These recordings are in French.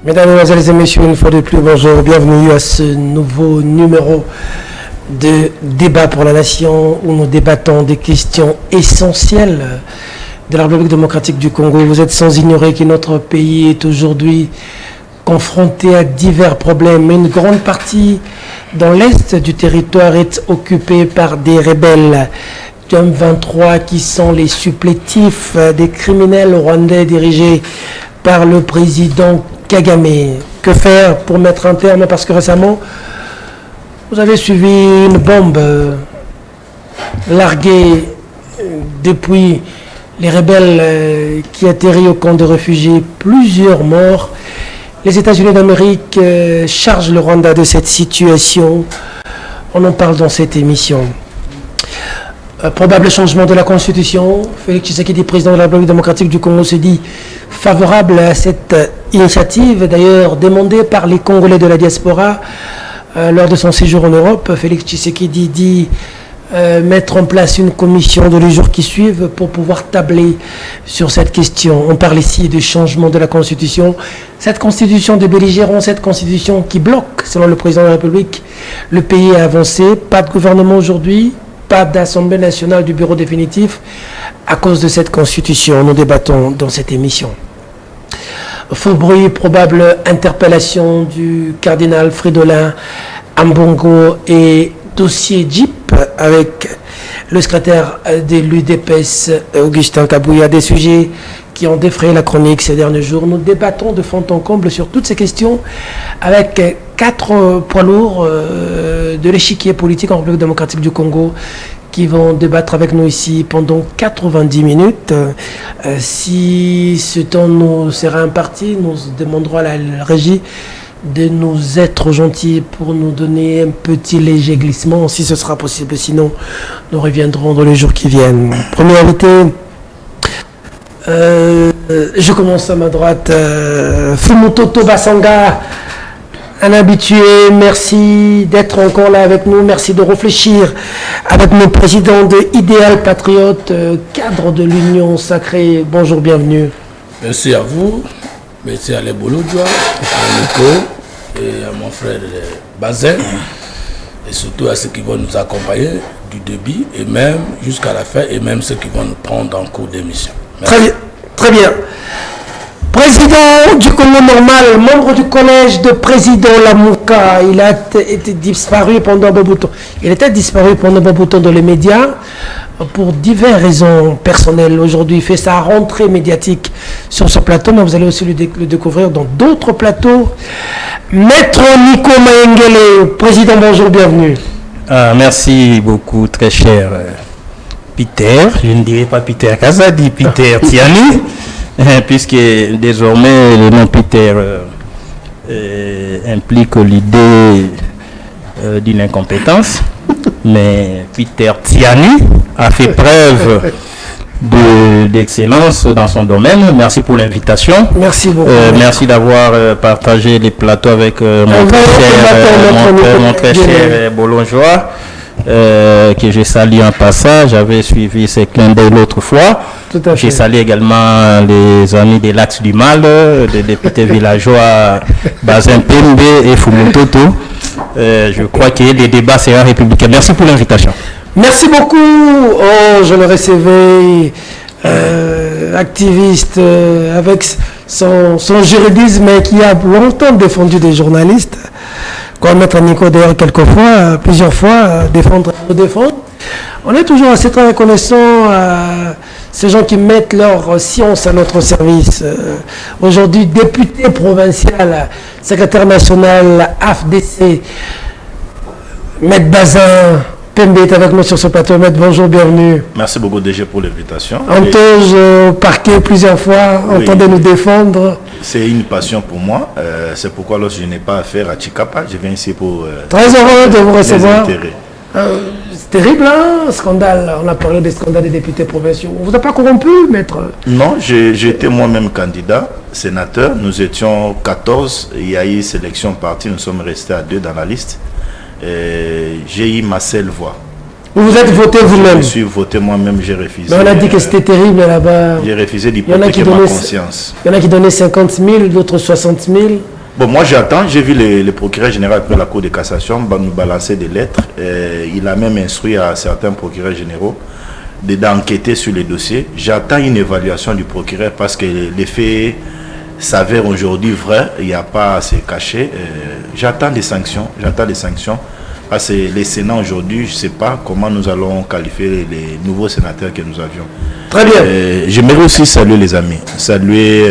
Mesdames, Mesdemoiselles et Messieurs, une fois de plus, bonjour, bienvenue à ce nouveau numéro de Débat pour la Nation où nous débattons des questions essentielles de la République démocratique du Congo. Vous êtes sans ignorer que notre pays est aujourd'hui confronté à divers problèmes. Une grande partie dans l'est du territoire est occupée par des rebelles du M23 qui sont les supplétifs des criminels rwandais dirigés par le président Kagame. Que faire pour mettre un terme? Parce que récemment, vous avez suivi une bombe larguée depuis les rebelles qui atterrit au camp de réfugiés. Plusieurs morts. Les États-Unis d'Amérique chargent le Rwanda de cette situation. On en parle dans cette émission. Probable changement de la Constitution. Félix Tshisekedi, président de la République démocratique du Congo, se dit favorable à cette initiative, d'ailleurs demandée par les Congolais de la diaspora lors de son séjour en Europe. Félix Tshisekedi dit mettre en place une commission de les jours qui suivent pour pouvoir tabler sur cette question. On parle ici de changement de la Constitution. Cette Constitution de belligérants, cette Constitution qui bloque, selon le président de la République, le pays a avancé. Pas de gouvernement aujourd'hui. Pas d'Assemblée nationale du bureau définitif à cause de cette constitution. Nous débattons dans cette émission. Faux bruit, probable interpellation du cardinal Fridolin Ambongo et dossier Jeep avec le secrétaire de l'UDPS Augustin Kabouya. Des sujets qui ont défrayé la chronique ces derniers jours. Nous débattons de fond en comble sur toutes ces questions avec 4 poids lourds de l'échiquier politique en République démocratique du Congo qui vont débattre avec nous ici pendant 90 minutes. Si ce temps nous sera imparti, nous demanderons à la régie de nous être gentils pour nous donner un petit léger glissement, si ce sera possible. Sinon, nous reviendrons dans les jours qui viennent. Premier invité, je commence à ma droite. Fumutoto Basanga, un habitué, merci d'être encore là avec nous, merci de réfléchir avec nos présidents de Idéal Patriote, cadre de l'Union Sacrée. Bonjour, bienvenue. Merci à vous, merci à les Bolodjoa, à Nico et à mon frère Bazin, et surtout à ceux qui vont nous accompagner du début et même jusqu'à la fin, et même ceux qui vont nous prendre en cours d'émission. Très bien, très bien. Président du Congo normal, membre du collège de président Lamouka, il a été disparu pendant un bon bout de temps. Il était disparu pendant un bon bout de temps dans les médias pour diverses raisons personnelles. Aujourd'hui, il fait sa rentrée médiatique sur ce plateau, mais vous allez aussi le découvrir dans d'autres plateaux. Maître Nico Maengele, président, bonjour, bienvenue. Merci beaucoup, très cher Peter. Je ne dirais pas Peter Kazadi, Peter Tiani. Puisque désormais le nom Peter implique l'idée d'une incompétence, mais Peter Tiani a fait preuve d'excellence dans son domaine. Merci pour l'invitation. Merci beaucoup. Merci d'avoir partagé les plateaux avec mon très cher Bolonjoa, que je salue en passage. J'avais suivi ces clins d'œil l'autre fois. J'ai salué également les amis de l'Axe du Mal, des députés villageois Bazin Pembe et Fumutoto. Je crois que les débats seront républicains. Merci pour l'invitation. Merci beaucoup. Oh, je le recevais, activiste avec son juridisme qui a longtemps défendu des journalistes. Comme Maître Nico d'ailleurs quelquefois, plusieurs fois, défendre. On est toujours assez très reconnaissant à ces gens qui mettent leur science à notre service. Aujourd'hui, député provincial, secrétaire national AFDC, Maître Bazin Pembe est avec nous sur ce plateau. Maître, bonjour, bienvenue. Merci beaucoup DG pour l'invitation. Antoge au parquet plusieurs fois, entendez nous défendre. c'est une passion pour moi. C'est pourquoi lorsque je n'ai pas affaire à Chikapa, je viens ici pour... Très heureux de vous recevoir. C'est terrible, hein, scandale. On a parlé des scandales des députés provinciaux. On ne vous a pas corrompu, maître? Non, j'étais moi-même candidat, sénateur. Nous étions 14. Il y a eu sélection partie. Nous sommes restés à 2 dans la liste. J'ai eu ma seule voix. Vous vous êtes voté vous-même? Je suis voté moi-même, j'ai refusé. Mais on a dit que c'était terrible là-bas. J'ai refusé d'hypothéquer ma conscience. Il y en a qui donnaient 50 000, d'autres 60 000. Bon, moi j'attends, j'ai vu le procureur général après la Cour de cassation nous balancer des lettres. Il a même instruit à certains procureurs généraux d'enquêter sur les dossiers. J'attends une évaluation du procureur parce que les faits s'avèrent aujourd'hui vrais, il n'y a pas à se cacher. J'attends des sanctions, Parce que les Sénats aujourd'hui, je ne sais pas comment nous allons qualifier les nouveaux sénateurs que nous avions. Très bien. J'aimerais aussi saluer les amis, saluer...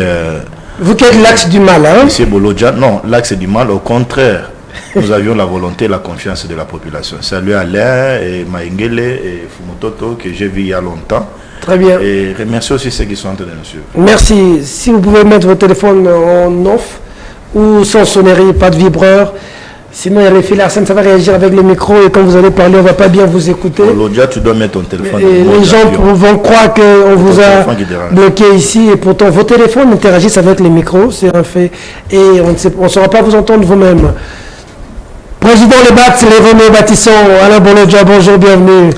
Vous qui êtes l'axe du mal, hein? Monsieur Bolodja, non, l'axe du mal, au contraire. Nous avions la volonté et la confiance de la population. Salut Alain, et Maïngele et Fumototo, que j'ai vu il y a longtemps. Très bien. Et remercie aussi ceux qui sont en train de nous suivre. Merci. Si vous pouvez mettre votre téléphone en off ou sans sonnerie, pas de vibreur. Sinon, il y a les fils Arsène, ça va réagir avec le micro et quand vous allez parler, on ne va pas bien vous écouter. Bolodja, tu dois mettre ton téléphone. Et les gens vont croire qu'on vous a bloqué ici et pourtant vos téléphones interagissent avec les micros, c'est un fait. Et on ne saura pas vous entendre vous-même. Président Lebat, les René Bâtisson, Alain Bolodja, bonjour, bienvenue.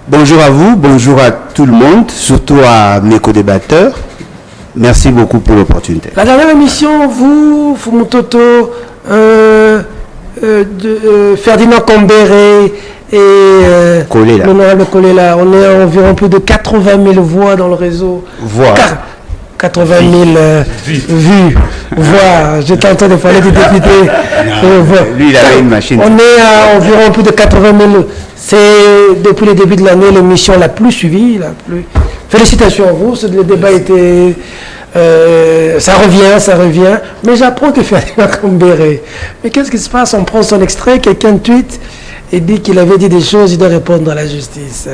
Bonjour à vous, bonjour à tout le monde, surtout à mes co-débatteurs. Merci beaucoup pour l'opportunité. La dernière émission, vous, Fumototo, Ferdinand Kambere et l'honorable Kolela, on est à environ plus de 80 000 voix dans le réseau. Voix. 80 000 vues. Voix. J'étais en train de parler du député. Lui, il avait une machine. On est à environ plus de 80 000. C'est depuis le début de l'année l'émission la plus suivie. Félicitations à vous. Le débat était... ça revient. Mais j'apprends que Ferdinand Kambere. Mais qu'est-ce qui se passe? On prend son extrait, quelqu'un tweet et dit qu'il avait dit des choses, il doit répondre à la justice.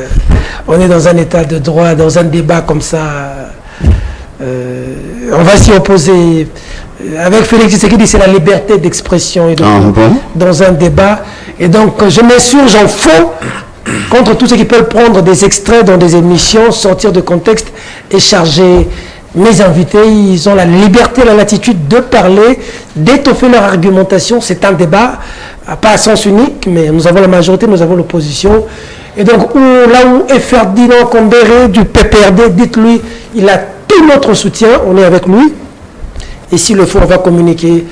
On est dans un état de droit, dans un débat comme ça. On va s'y opposer. Avec Félix Tshisekedi, c'est la liberté d'expression. Et donc, dans un débat. Et donc, je m'insurge en faux contre tous ceux qui peuvent prendre des extraits dans des émissions, sortir de contexte et charger. Mes invités, ils ont la liberté, la latitude de parler, d'étoffer leur argumentation. C'est un débat, pas à sens unique, mais nous avons la majorité, nous avons l'opposition. Et donc, là où est Ferdinand Kambere du PPRD, dites-lui, il a tout notre soutien, on est avec lui. Et s'il le faut, on va communiquer.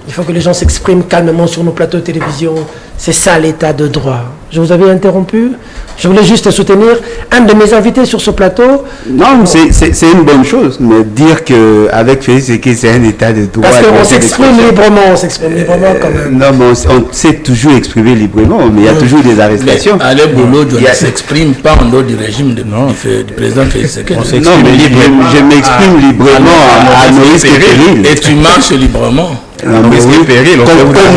Il faut que les gens s'expriment calmement sur nos plateaux de télévision. C'est ça l'état de droit. Je vous avais interrompu. Je voulais juste soutenir un de mes invités sur ce plateau. Non, c'est une bonne chose. Mais dire qu'avec Félix Tshisekedi, c'est un état de droit. Parce qu'on s'exprime librement. On s'exprime librement quand même. Non, mais on sait toujours exprimer librement. Mais il y a toujours des arrestations. Alain Bolodja ne s'exprime pas en dehors du régime du président Félix Tshisekedi. Non, mais je m'exprime librement à nos risques et périls. Et tu marches librement. Comme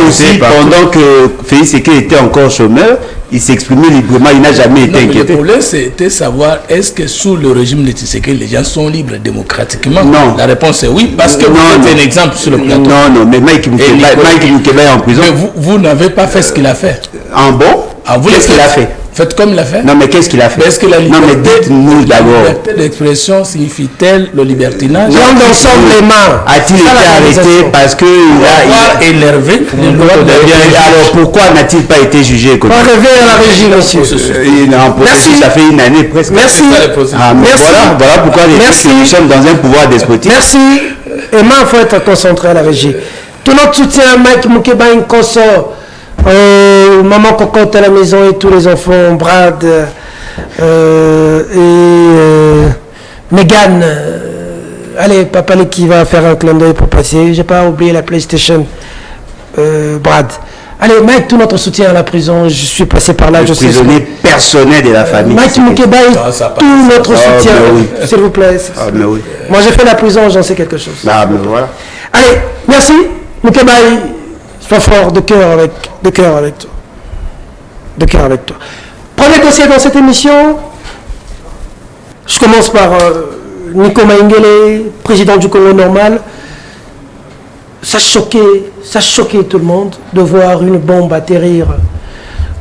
aussi, pendant que Félix Tshisekedi était encore chômeur, il s'exprimait librement, il n'a jamais été inquiété. Le problème, c'était savoir, est-ce que sous le régime de Tshisekedi, les gens sont libres démocratiquement? Non. La réponse est oui, parce que vous êtes un exemple sur le plateau. Non, mais Mike Mukeba est en prison. Mais vous n'avez pas fait ce qu'il a fait. En bon? Qu'est-ce qu'il a fait? Faites comme il a fait. Non, mais qu'est-ce qu'il a fait? Est-ce que la dites-nous d'abord. La liberté d'expression signifie-t-elle le libertinage? Quand ensemble les mains. A-t-il été arrêté parce qu'il a énervé les lois de alors pourquoi n'a-t-il pas été jugé? On revient à la régie, monsieur. Merci. Ça fait une année presque. Merci. Merci. Voilà pourquoi nous sommes dans un pouvoir despotique. Merci. Emma, il faut être concentré à la régie. Tout notre soutien à Mike Mukeba Nkoso. Maman Cocotte à la maison et tous les enfants, Brad et Megan. Allez, Papa qui va faire un clin d'œil pour passer. J'ai pas oublié la PlayStation. Brad. Allez, Mike, tout notre soutien à la prison. Je suis passé par là. Le prisonnier personnel de la famille. Mike Mukeba, tout notre soutien. S'il vous plaît. Mais oui. Moi, j'ai fait la prison, j'en sais quelque chose. Mais voilà. Allez, merci. Mukeba, sois fort, de cœur avec toi. De cœur avec toi. Premier dossier dans cette émission. Je commence par Nico Maïngele, président du Congo normal. ça choquait tout le monde de voir une bombe atterrir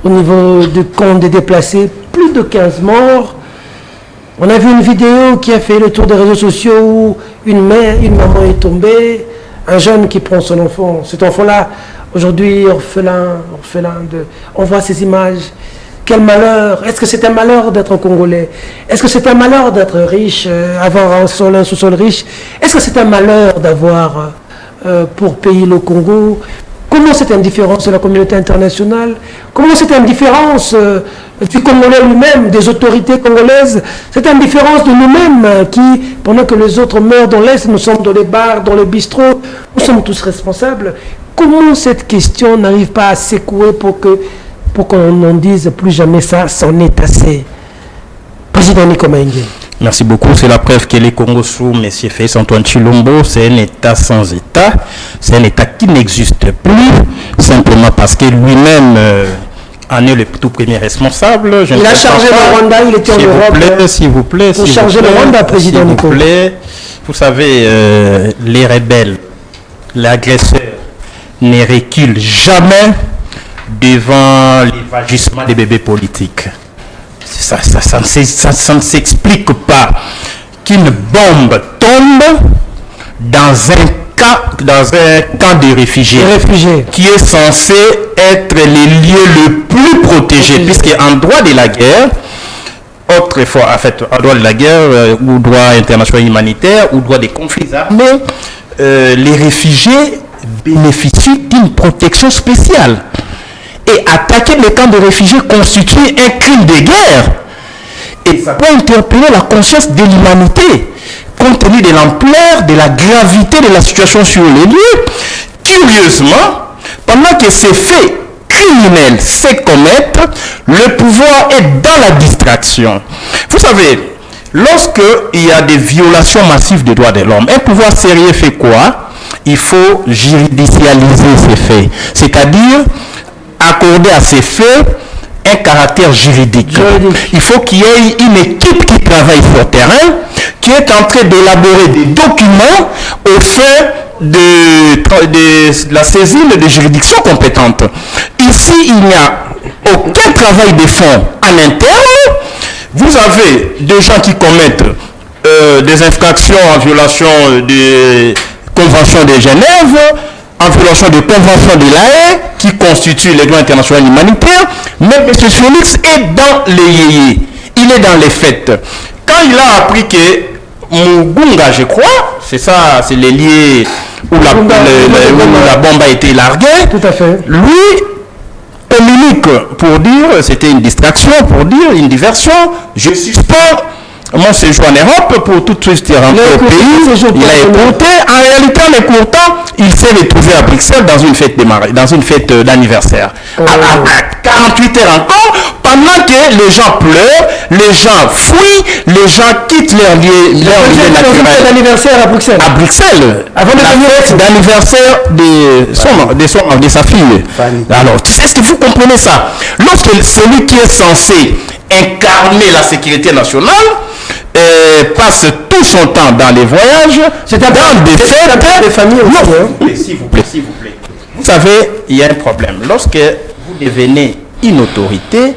au niveau du camp des déplacés. Plus de 15 morts. On a vu une vidéo qui a fait le tour des réseaux sociaux où une maman est tombée, un jeune qui prend son enfant. Cet enfant-là, aujourd'hui, orphelin on voit ces images. Quel malheur! Est-ce que c'est un malheur d'être Congolais? Est-ce que c'est un malheur d'être riche, avoir un sous-sol riche? Est-ce que c'est un malheur d'avoir pour payer le Congo? Comment cette indifférence de la communauté internationale? Comment cette indifférence du Congolais lui-même, des autorités congolaises? Cette indifférence de nous-mêmes qui, pendant que les autres meurent dans l'Est, nous sommes dans les bars, dans les bistrots, nous sommes tous responsables. Comment cette question n'arrive pas à secouer pour qu'on n'en dise plus jamais ça, c'en est assez? Président Nico Maingi. Merci beaucoup. C'est la preuve que les Congo sous M. Félix Antoine Tshilombo, c'est un État sans État. C'est un État qui n'existe plus, simplement parce que lui-même en est le tout premier responsable. Il a chargé le Rwanda, il était en Europe. S'il vous plaît. Pour charger le Rwanda, président Nico. S'il vous plaît. Vous savez, les rebelles, l'agresseur ne recule jamais devant l'évagissement des bébés politiques. Ça ne s'explique pas qu'une bombe tombe dans un camp de réfugiés qui est censé être les lieux le plus protégés, puisque en droit de la guerre, autrefois, en fait, en droit de la guerre, ou droit international humanitaire, ou droit des conflits armés, les réfugiés bénéficient d'une protection spéciale. Et attaquer les camps de réfugiés constitue un crime de guerre. Et ça doit interpeller la conscience de l'humanité, compte tenu de l'ampleur, de la gravité de la situation sur les lieux. Curieusement, pendant que ces faits criminels se commettent, le pouvoir est dans la distraction. Vous savez, lorsqu'il y a des violations massives des droits de l'homme, un pouvoir sérieux fait quoi? Il faut juridicialiser ces faits. C'est-à-dire accorder à ces faits un caractère juridique. Il faut qu'il y ait une équipe qui travaille sur le terrain, qui est en train d'élaborer des documents au fin de la saisine des juridictions compétentes. Ici, il n'y a aucun travail de fond en interne. Vous avez des gens qui commettent des infractions en violation des conventions de Genève, en violation des conventions de l'AE qui constituent les droits internationaux humanitaires, mais M. Félix est dans les yéyés, il est dans les faits. Quand il a appris que Mugunga, je crois, c'est ça, c'est les liés où la bombe a été larguée, tout à fait. Lui communique pour dire, c'était une distraction, pour dire une diversion, je suspends mon séjour en Europe pour tout de suite rentrer au pays. Il a écouté. En réalité, en écoutant, il s'est retrouvé à Bruxelles dans une fête d'anniversaire. À 48 heures encore, pendant que les gens pleurent, les gens fuient, les gens quittent leur lieu naturel. D'anniversaire à Bruxelles. À Bruxelles. Avant la fête d'anniversaire de sa fille. Alors, est-ce que vous comprenez ça? Lorsque celui qui est censé incarner la sécurité nationale passe tout son temps dans les voyages, dans des fêtes, des familles aussi. S'il vous plaît. Vous savez, il y a un problème. Lorsque vous devenez une autorité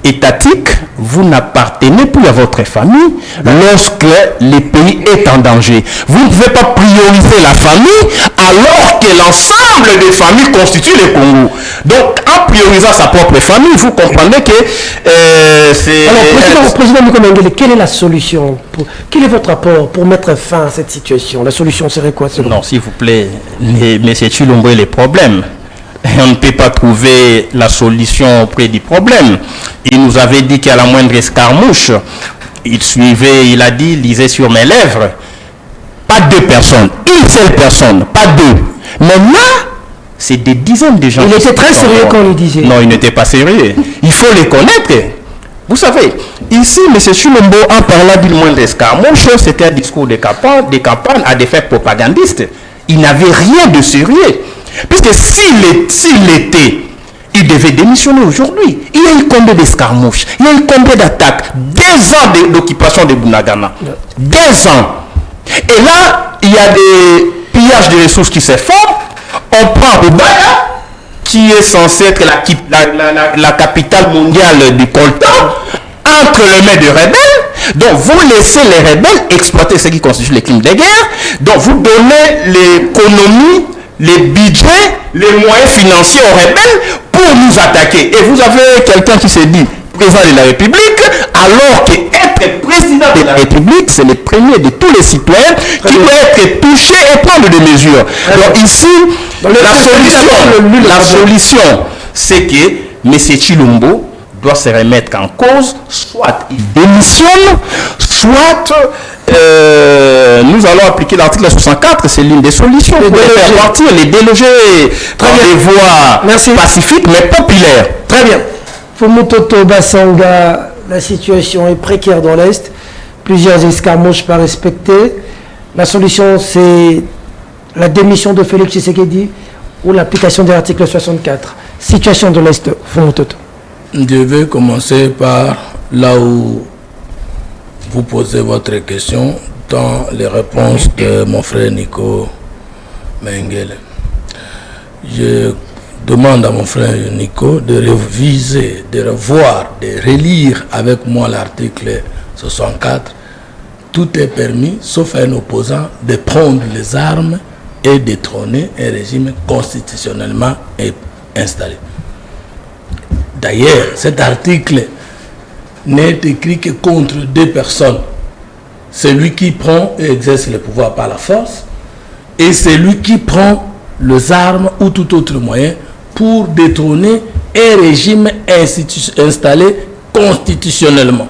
étatique, vous n'appartenez plus à votre famille lorsque le pays est en danger. Vous ne pouvez pas prioriser la famille alors que l'ensemble des familles constituent le Congo. Donc, en priorisant sa propre famille, vous comprenez que c'est... Alors, Président Nico, quelle est la solution? Quel est votre apport pour mettre fin à cette situation? La solution serait quoi? Non, s'il vous plaît, M. Tshilombo, les problèmes. On ne peut pas trouver la solution auprès du problème. Il nous avait dit qu'à la moindre escarmouche, il a dit, lisez sur mes lèvres, pas deux personnes, une seule personne, pas deux. Maintenant, c'est des dizaines de gens. Il était très sérieux quand il disait. Non, il n'était pas sérieux. Il faut les connaître. Vous savez, ici, M. Tshilombo, en parlant d'une moindre escarmouche, c'était un discours de campagne à des fins propagandistes. Il n'avait rien de sérieux. Puisque s'il était, il devait démissionner aujourd'hui. Il y a eu combien d'escarmouches? Il y a eu combien d'attaques? 2 ans d'occupation de Bunagana. 2 ans. Et là, il y a des pillage des ressources qui s'est fort. On prend Ubaya, qui est censé être la capitale mondiale du coltan, entre les mains des rebelles. Donc vous laissez les rebelles exploiter ce qui constitue les crimes de guerre. Donc vous donnez l'économie, les budgets, les moyens financiers aux rebelles pour nous attaquer. Et vous avez quelqu'un qui se dit président de la République, alors qu'être président de la République, c'est le premier de tous les citoyens qui doit être touché et prendre des mesures. Donc ici, la solution, c'est que M. Chilombo doit se remettre en cause, soit il démissionne, soit nous allons appliquer l'article 64, c'est l'une des solutions pour faire partir, les déloger par des voies pacifiques mais populaires. Très bien. Fumutoto Bassanga, la situation est précaire dans l'Est. Plusieurs escarmouches pas respectées. La solution, c'est la démission de Félix Tshisekedi ou l'application de l'article 64. Situation de l'Est, Fumutoto. Je vais commencer par là où vous posez votre question dans les réponses de mon frère Nico Mengele. Je demande à mon frère Nico de réviser, de revoir, de relire avec moi l'article 64. Tout est permis, sauf à un opposant, de prendre les armes et détrôner un régime constitutionnellement installé. D'ailleurs, cet article n'est écrit que contre deux personnes. Celui qui prend et exerce le pouvoir par la force et celui qui prend les armes ou tout autre moyen pour détrôner un régime installé constitutionnellement.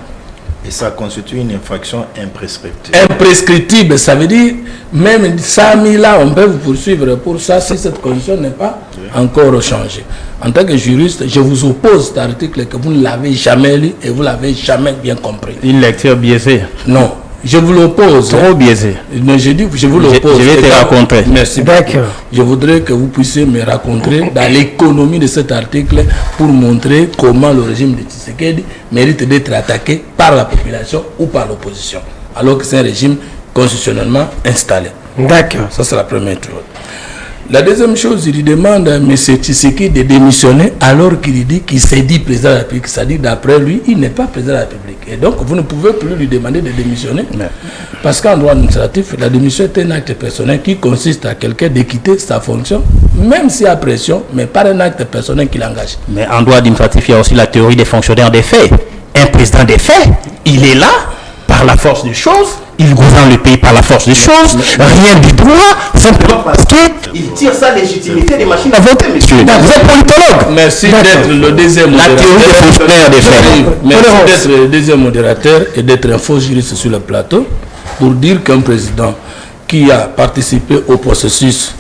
Et ça constitue une infraction imprescriptible. Imprescriptible, ça veut dire, même 100 000 ans, on peut vous poursuivre pour ça si cette condition n'est pas encore changée. En tant que juriste, je vous oppose cet article que vous ne l'avez jamais lu et vous ne l'avez jamais bien compris. Une lecture biaisée. Non. Je vous l'oppose. Trop biaisé. Mais je dis, je vous l'oppose. Je vais te raconter. Merci beaucoup. Je voudrais que vous puissiez me raconter dans l'économie de cet article pour montrer comment le régime de Tshisekedi mérite d'être attaqué par la population ou par l'opposition, alors que c'est un régime constitutionnellement installé. D'accord. Ça, c'est la première chose. La deuxième chose, il demande à M. Tshisekedi de démissionner alors qu'il dit qu'il s'est dit président de la République. C'est-à-dire, d'après lui, il n'est pas président de la République. Et donc, vous ne pouvez plus lui demander de démissionner. Parce qu'en droit administratif, la démission est un acte personnel qui consiste à quelqu'un de quitter sa fonction, même s'il y a pression, mais pas un acte personnel qui l'engage. Mais en droit administratif, il y a aussi la théorie des fonctionnaires des faits. Un président des faits, il est là par la force des choses. Il gouverne le pays par la force des choses, rien du droit, simplement parce qu'il tire sa légitimité des machines à voter, monsieur. Vous êtes politologue. Merci d'être le deuxième modérateur. La théorie des fonctionnaires des faits. Merci d'être le deuxième modérateur et d'être un faux juriste sur le plateau pour dire qu'un président qui a participé au processus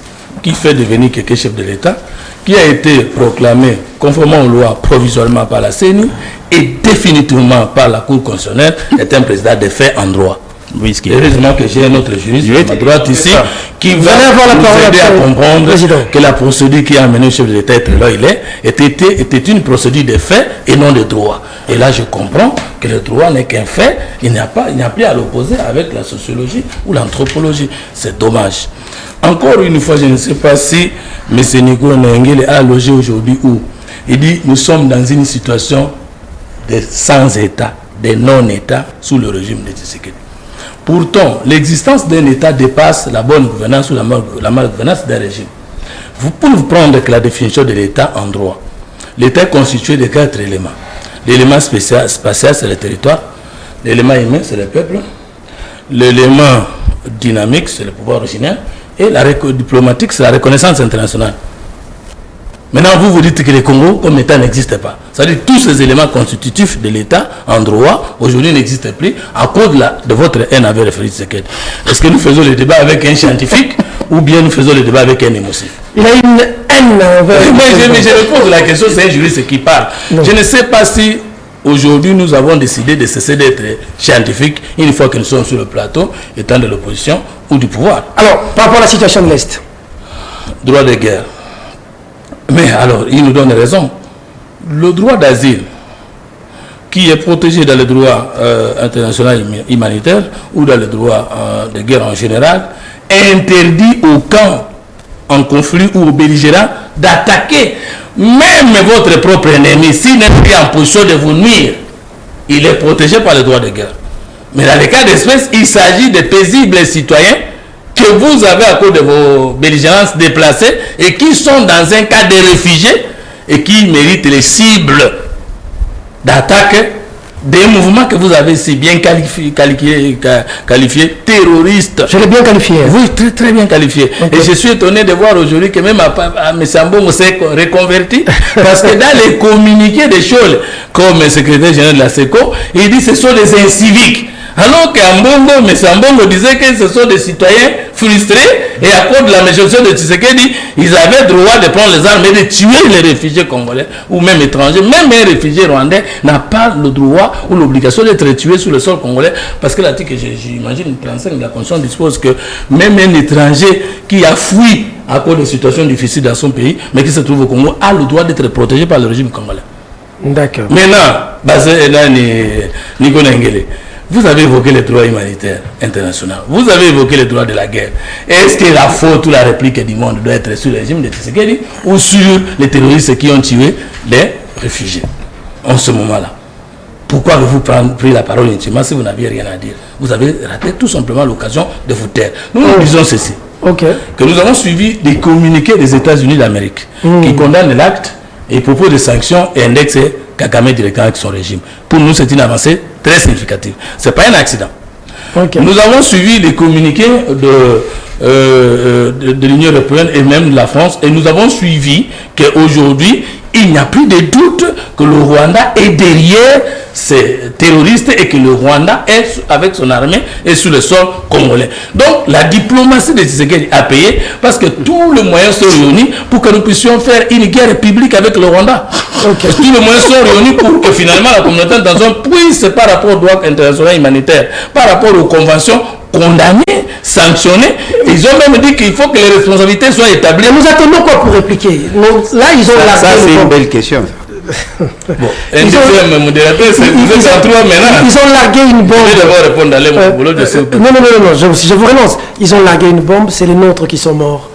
qui fait devenir quelqu'un chef de l'État, qui a été proclamé conformément aux lois provisoirement par la CENI et définitivement par la Cour constitutionnelle, est un président de fait en droit. Heureusement que j'ai un autre juriste à ma droite ici qui va nous aider à comprendre que la procédure qui a amené le chef de l'État à être là il était une procédure de fait et non de droit. Et là je comprends que le droit n'est qu'un fait, il n'y a plus à l'opposer avec la sociologie ou l'anthropologie. C'est dommage. Encore une fois, je ne sais pas si M. Nico Mengele a logé aujourd'hui où il dit nous sommes dans une situation de sans-État, de non-État sous le régime de Tshisekedi. Pourtant, l'existence d'un État dépasse la bonne gouvernance ou la malgouvernance d'un régime. Vous pouvez prendre que la définition de l'État en droit. L'État est constitué de 4 éléments. L'élément spatial, c'est le territoire. L'élément humain, c'est le peuple. L'élément dynamique, c'est le pouvoir originel. Et la diplomatique, c'est la reconnaissance internationale. Maintenant, vous dites que le Congo, comme État, n'existe pas. C'est-à-dire que tous ces éléments constitutifs de l'État, en droit, aujourd'hui n'existent plus à cause de votre haine avec le Félix Tshisekedi. Est-ce que nous faisons le débat avec un scientifique ou bien nous faisons le débat avec un émotif? Il a une haine envers... Mais je me pose la question, c'est un juriste qui parle. Non. Je ne sais pas si aujourd'hui nous avons décidé de cesser d'être scientifiques une fois que nous sommes sur le plateau, étant de l'opposition ou du pouvoir. Alors, par rapport à la situation de l'Est. Droit de guerre. Mais alors, il nous donne raison. Le droit d'asile, qui est protégé dans le droit international humanitaire ou dans le droit de guerre en général, interdit au camp en conflit ou au belligérant d'attaquer même votre propre ennemi. S'il n'est plus en position de vous nuire, il est protégé par le droit de guerre. Mais dans les cas d'espèce, il s'agit de paisibles citoyens que vous avez à cause de vos belligérances déplacées et qui sont dans un cas de réfugiés et qui méritent les cibles d'attaque des mouvements que vous avez si bien qualifiés terroristes. Je l'ai bien qualifié. Oui, très, très bien qualifié. Okay. Et je suis étonné de voir aujourd'hui que même M. Ambongo s'est reconverti parce que dans les communiqués des choses, comme le secrétaire général de la SECO, il dit que ce sont des inciviques. Alors qu'Ambongo, M. Ambongo disait que ce sont des citoyens frustrés et à cause de la méchanceté de Tshisekedi, ils avaient le droit de prendre les armes et de tuer les réfugiés congolais ou même étrangers. Même un réfugié rwandais n'a pas le droit ou l'obligation d'être tué sur le sol congolais parce que l'article, j'imagine, 35 de la Constitution dispose que même un étranger qui a fui à cause de situations difficiles dans son pays, mais qui se trouve au Congo, a le droit d'être protégé par le régime congolais. D'accord. Maintenant, Nico Nengele, vous avez évoqué les droits humanitaires internationaux. Vous avez évoqué les droits de la guerre. Est-ce que la faute ou la réplique du monde doit être sur le régime de Tshisekedi ou sur les terroristes qui ont tué les réfugiés en ce moment-là? Pourquoi avez-vous pris la parole intimement si vous n'aviez rien à dire? Vous avez raté tout simplement l'occasion de vous taire. Nous disons ceci. Que nous avons suivi des communiqués des États-Unis d'Amérique qui condamnent l'acte et propos de sanctions et indexent Kagame directement avec son régime. Pour nous, c'est une avancée très significative. Ce n'est pas un accident. Nous avons suivi les communiqués de l'Union européenne et même de la France et nous avons suivi qu'aujourd'hui, il n'y a plus de doute que le Rwanda est derrière ces terroristes et que le Rwanda est avec son armée et sur le sol congolais. Donc la diplomatie de Tshisekedi a payé parce que tous les moyens sont réunis pour que nous puissions faire une guerre publique avec le Rwanda. Tous les moyens sont réunis pour que finalement la communauté internationale puisse, par rapport au droit international humanitaire, par rapport aux conventions, condamner, sanctionner. Ils ont même dit qu'il faut que les responsabilités soient établies. Nous attendons quoi pour répliquer? Là, ils ont ça c'est une belle question. Bon, ils ont largué une bombe. Non, je vous relance. Ils ont largué une bombe, c'est les nôtres qui sont morts.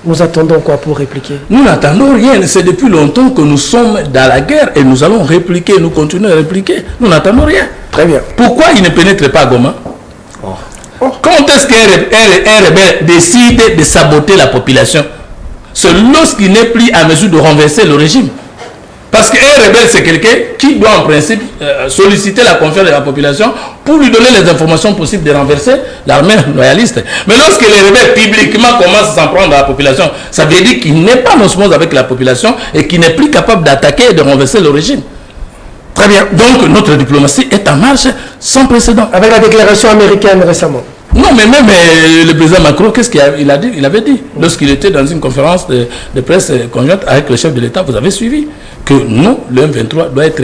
Nous attendons quoi pour répliquer? Nous n'attendons rien. C'est depuis longtemps que nous sommes dans la guerre et nous allons répliquer, nous continuons à répliquer. Nous n'attendons rien. Très bien. Pourquoi ils ne pénètrent pas à Goma? Quand est-ce qu'un rebelle décide de saboter la population? C'est lorsqu'il n'est plus à mesure de renverser le régime. Parce qu'un rebelle, c'est quelqu'un qui doit en principe solliciter la confiance de la population pour lui donner les informations possibles de renverser l'armée loyaliste. Mais lorsque les rebelles publiquement commencent à s'en prendre à la population, ça veut dire qu'il n'est pas en osmose avec la population et qu'il n'est plus capable d'attaquer et de renverser le régime. Très bien. Donc notre diplomatie est en marche sans précédent. Avec la déclaration américaine récemment. Non, mais même le président Macron, qu'est-ce qu'il a dit? Il avait dit, lorsqu'il était dans une conférence de presse conjointe avec le chef de l'État, vous avez suivi, que nous, le M23, doit être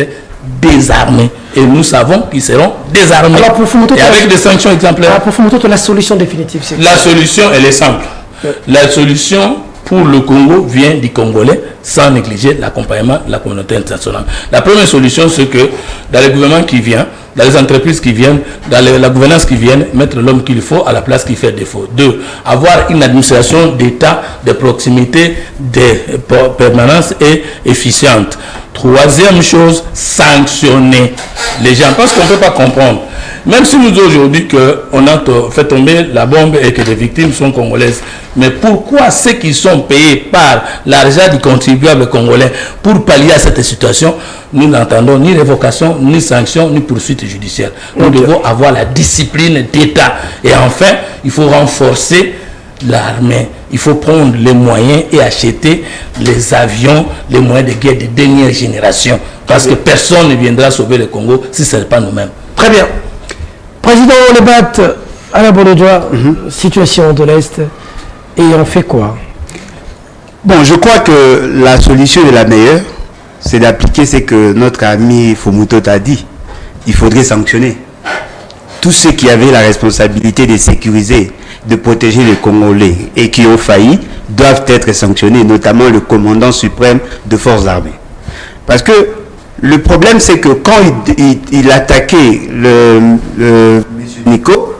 désarmé. Et nous savons qu'ils seront désarmés. Alors, et avec des sanctions exemplaires. Alors, pour Fumoto, la solution définitive, c'est la solution, elle est simple. La solution pour le Congo vient du Congolais sans négliger l'accompagnement de la communauté internationale. La première solution, c'est que dans les gouvernements qui viennent, dans les entreprises qui viennent, dans la gouvernance qui viennent, mettre l'homme qu'il faut à la place qui fait défaut. 2. Avoir une administration d'État de proximité, de permanence et efficiente. 3e chose, sanctionner les gens. Parce qu'on ne peut pas comprendre. Même si nous aujourd'hui on a fait tomber la bombe et que les victimes sont congolaises, mais pourquoi ceux qui sont payés par l'argent du contribuable congolais pour pallier à cette situation, nous n'entendons ni révocation, ni sanction, ni poursuite judiciaire. Nous devons avoir la discipline d'État. Et enfin, il faut renforcer l'armée. Il faut prendre les moyens et acheter les avions, les moyens de guerre de dernière génération. Parce que personne ne viendra sauver le Congo si ce n'est pas nous-mêmes. Très bien. Président Lebat, Alain Bolodjoa, situation de l'Est, et on fait quoi? Bon, je crois que la solution est la meilleure, c'est d'appliquer ce que notre ami Fumoto a dit. Il faudrait sanctionner tous ceux qui avaient la responsabilité de sécuriser, de protéger les Congolais et qui ont failli, doivent être sanctionnés, notamment le commandant suprême de forces armées. Parce que le problème, c'est que quand il attaquait le M. Nico,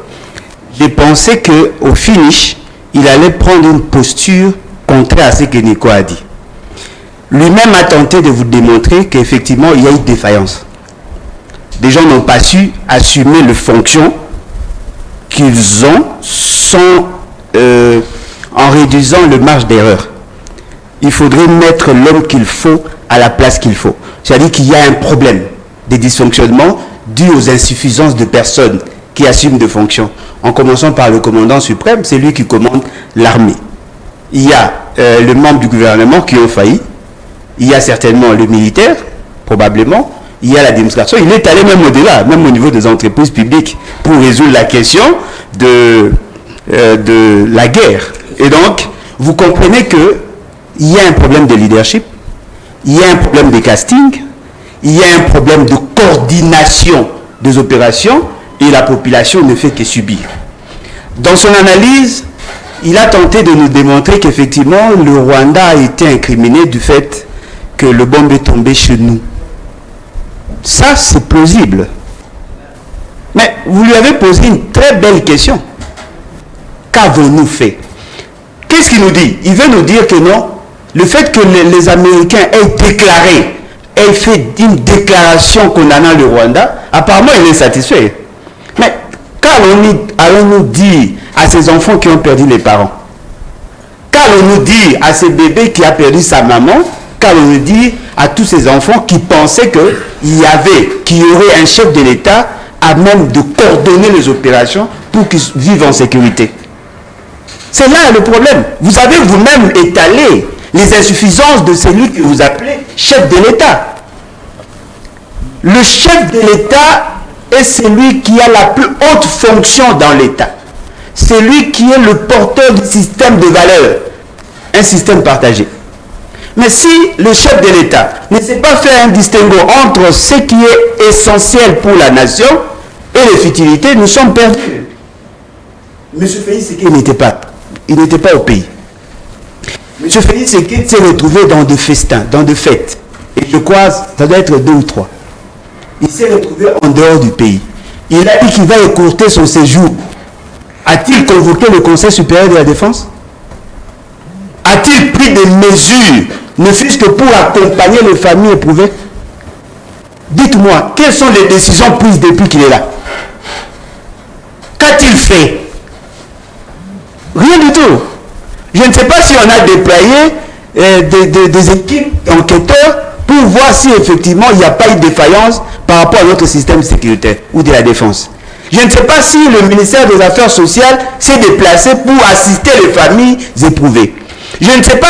j'ai pensé qu'au finish, il allait prendre une posture contraire à ce que Nico a dit. Lui-même a tenté de vous démontrer qu'effectivement, il y a eu défaillance. Des gens n'ont pas su assumer les fonctions qu'ils ont en réduisant le marge d'erreur. Il faudrait mettre l'homme qu'il faut à la place qu'il faut. C'est-à-dire qu'il y a un problème des dysfonctionnements dus aux insuffisances de personnes qui assument des fonctions. En commençant par le commandant suprême, c'est lui qui commande l'armée. Il y a les membres du gouvernement qui ont failli. Il y a certainement le militaire, probablement. Il y a l'administration. Il est allé même au-delà, même au niveau des entreprises publiques, pour résoudre la question de la guerre. Et donc, vous comprenez qu'il y a un problème de leadership, il y a un problème de casting, il y a un problème de coordination des opérations, et la population ne fait que subir. Dans son analyse, il a tenté de nous démontrer qu'effectivement, le Rwanda a été incriminé du fait que le bombe est tombé chez nous. Ça, c'est plausible. Mais vous lui avez posé une très belle question. Qu'avons-nous fait? Qu'est-ce qu'il nous dit? Il veut nous dire que non, le fait que les Américains aient fait une déclaration condamnant le Rwanda, apparemment il est satisfait. Mais qu'allons-nous dire à ces enfants qui ont perdu les parents? Qu'allons-nous dire à ces bébés qui a perdu sa maman? Qu'allons-nous dire à tous ces enfants qui pensaient qu'il y aurait un chef de l'État à même de coordonner les opérations pour qu'ils vivent en sécurité? C'est là le problème. Vous avez vous-même étalé les insuffisances de celui que vous appelez chef de l'État. Le chef de l'État est celui qui a la plus haute fonction dans l'État. C'est lui qui est le porteur du système de valeurs, un système partagé. Mais si le chef de l'État ne sait pas faire un distinguo entre ce qui est essentiel pour la nation et les futilités, nous sommes perdus. M. Félix Tshisekedi n'était pas au pays. M. Félix Tshisekedi s'est retrouvé dans des festins, dans des fêtes. Et je crois ça doit être 2 ou 3. Il s'est retrouvé en dehors du pays. Il a dit qu'il va écourter son séjour. A-t-il convoqué le Conseil supérieur de la défense? A-t-il pris des mesures, ne fût-ce que pour accompagner les familles éprouvées? Dites-moi, quelles sont les décisions prises depuis qu'il est là? Qu'a-t-il fait? Rien du tout. Je ne sais pas si on a déployé des équipes d'enquêteurs pour voir si effectivement il n'y a pas eu de défaillance par rapport à notre système sécuritaire ou de la défense. Je ne sais pas si le ministère des Affaires sociales s'est déplacé pour assister les familles éprouvées. Je ne sais pas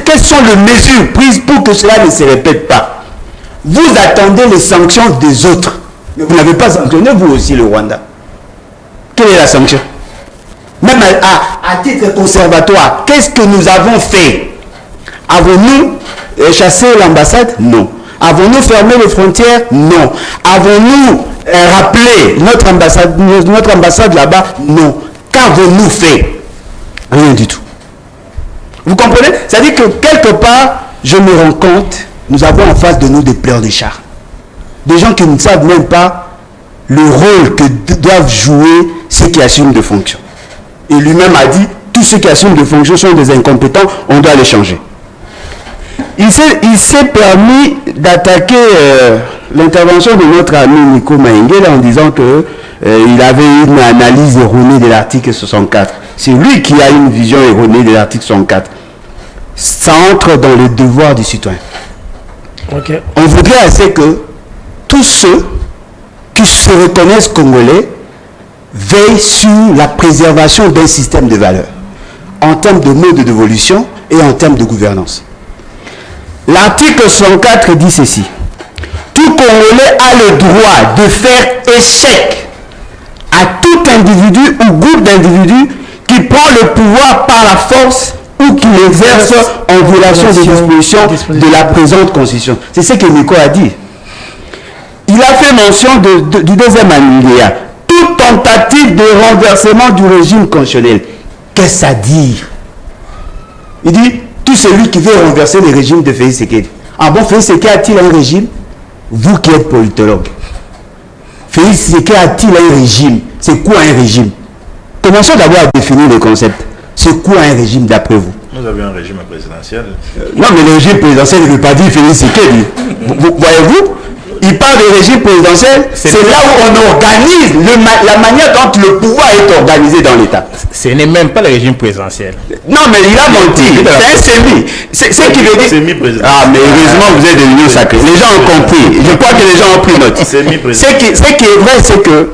quelles sont les mesures prises pour que cela ne se répète pas. Vous attendez les sanctions des autres, mais vous n'avez pas sanctionné vous aussi le Rwanda. Quelle est la sanction? Même à titre conservatoire, qu'est-ce que nous avons fait? Avons-nous chassé l'ambassade? Non. Avons-nous fermé les frontières? Non. Avons-nous rappelé notre ambassade là-bas? Non. Qu'avons-nous fait? Rien du tout. Vous comprenez? C'est-à-dire que quelque part, je me rends compte, nous avons en face de nous des pleurs des chars. Des gens qui ne savent même pas le rôle que doivent jouer ceux qui assument des fonctions. Et lui-même a dit, tous ceux qui assument des fonctions sont des incompétents, on doit les changer. Il s'est permis d'attaquer l'intervention de notre ami Nico Maïngel en disant qu'il avait une analyse erronée de l'article 64. C'est lui qui a une vision erronée de l'article 64. Ça entre dans le devoir du citoyen. Okay. On voudrait assez que tous ceux qui se reconnaissent congolais veillent sur la préservation d'un système de valeurs en termes de mode d'évolution et en termes de gouvernance. L'article 104 dit ceci. Tout Congolais a le droit de faire échec à tout individu ou groupe d'individus qui prend le pouvoir par la force ou qui l'exerce en violation des dispositions de la présente constitution. C'est ce que Nico a dit. Il a fait mention du deuxième alinéa. Toute tentative de renversement du régime constitutionnel. Qu'est-ce que ça dit? Il dit, tout celui qui veut renverser le régime de Félix Tshisekedi. Ah bon, Félix Tshisekedi a-t-il un régime? Vous qui êtes politologue. Félix Tshisekedi a-t-il un régime? C'est quoi un régime? Commençons d'abord à définir le concept. C'est quoi un régime d'après vous? Nous avions un régime présidentiel. Non, mais le régime présidentiel ne veut pas dire Félix Tshisekedi. Voyez-vous? Il parle de régime présidentiel, c'est là où on organise la manière dont le pouvoir est organisé dans l'État. Ce n'est même pas le régime présidentiel. Non, mais il a menti. C'est un semi. C'est ce qui veut dire. Semi-présidentiel. Ah, mais heureusement, vous êtes devenus sacrés. Les gens ont compris. Je crois que les gens ont pris note. Ce qui est vrai, c'est que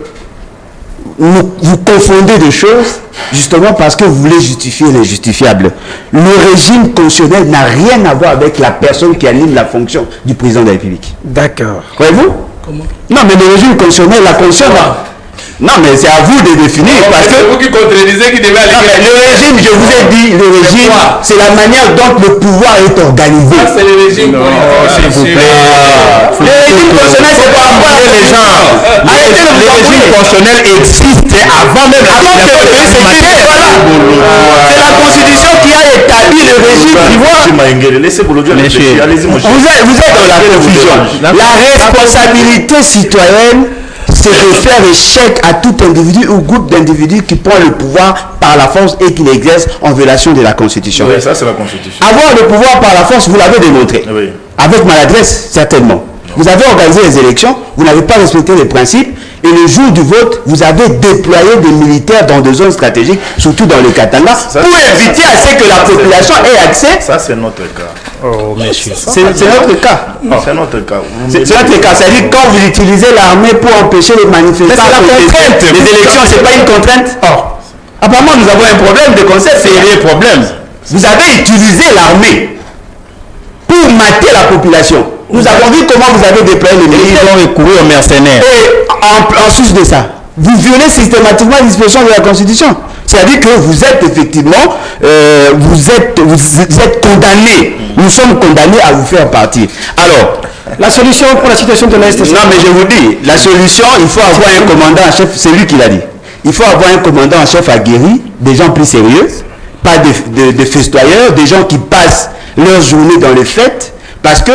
vous confondez des choses justement parce que vous voulez justifier l'injustifiable. Le régime constitutionnel n'a rien à voir avec la personne qui anime la fonction du président de la République. D'accord. Voyez-vous? Comment? Non, mais le régime constitutionnel, la constitution... Non, mais c'est à vous de définir parce que... C'est vous qui contredisez qui devez aller... Non, mais le régime, je vous ai dit, le régime, c'est la manière dont le pouvoir est organisé. Ça, c'est le régime. Non, s'il vous plaît. Le régime constitutionnel, c'est par rapport à les gens. Arrêtez de vous régime constitutionnel existe avant même la c'est la constitution qui a établi le régime, tu vois. Laissez Bolodjo réfléchir. Allez-y, mon cher. Vous êtes dans la confusion. La responsabilité citoyenne, c'est de faire échec à tout individu ou groupe d'individus qui prend le pouvoir par la force et qui l'exerce en violation de la Constitution. Oui, ça c'est la Constitution. Avoir le pouvoir par la force, vous l'avez démontré. Oui. Avec maladresse, certainement. Non. Vous avez organisé les élections, vous n'avez pas respecté les principes, et le jour du vote, vous avez déployé des militaires dans des zones stratégiques, surtout dans le Katanga, pour éviter à ce que la population ait accès. Ça c'est notre cas. Oh, monsieur. C'est notre cas. C'est notre cas. C'est notre cas. C'est-à-dire quand vous utilisez l'armée pour empêcher les manifestants. Les élections, c'est pas une contrainte. Or, apparemment, nous avons un problème de concept. C'est un problème. Vous avez utilisé l'armée pour mater la population. Nous avons vu comment vous avez déployé les militaires. Ils ont recouru aux mercenaires. Et en sus de ça, vous violez systématiquement les dispositions de la Constitution. C'est-à-dire que vous êtes effectivement, vous êtes condamnés. Nous sommes condamnés à vous faire partir. Alors, la solution pour la situation de l'Est. Non, mais je vous dis, la solution, il faut avoir un commandant en chef, c'est lui qui l'a dit. Il faut avoir un commandant en chef aguerri, des gens plus sérieux, pas de festoyeurs, des gens qui passent leur journée dans les fêtes, parce que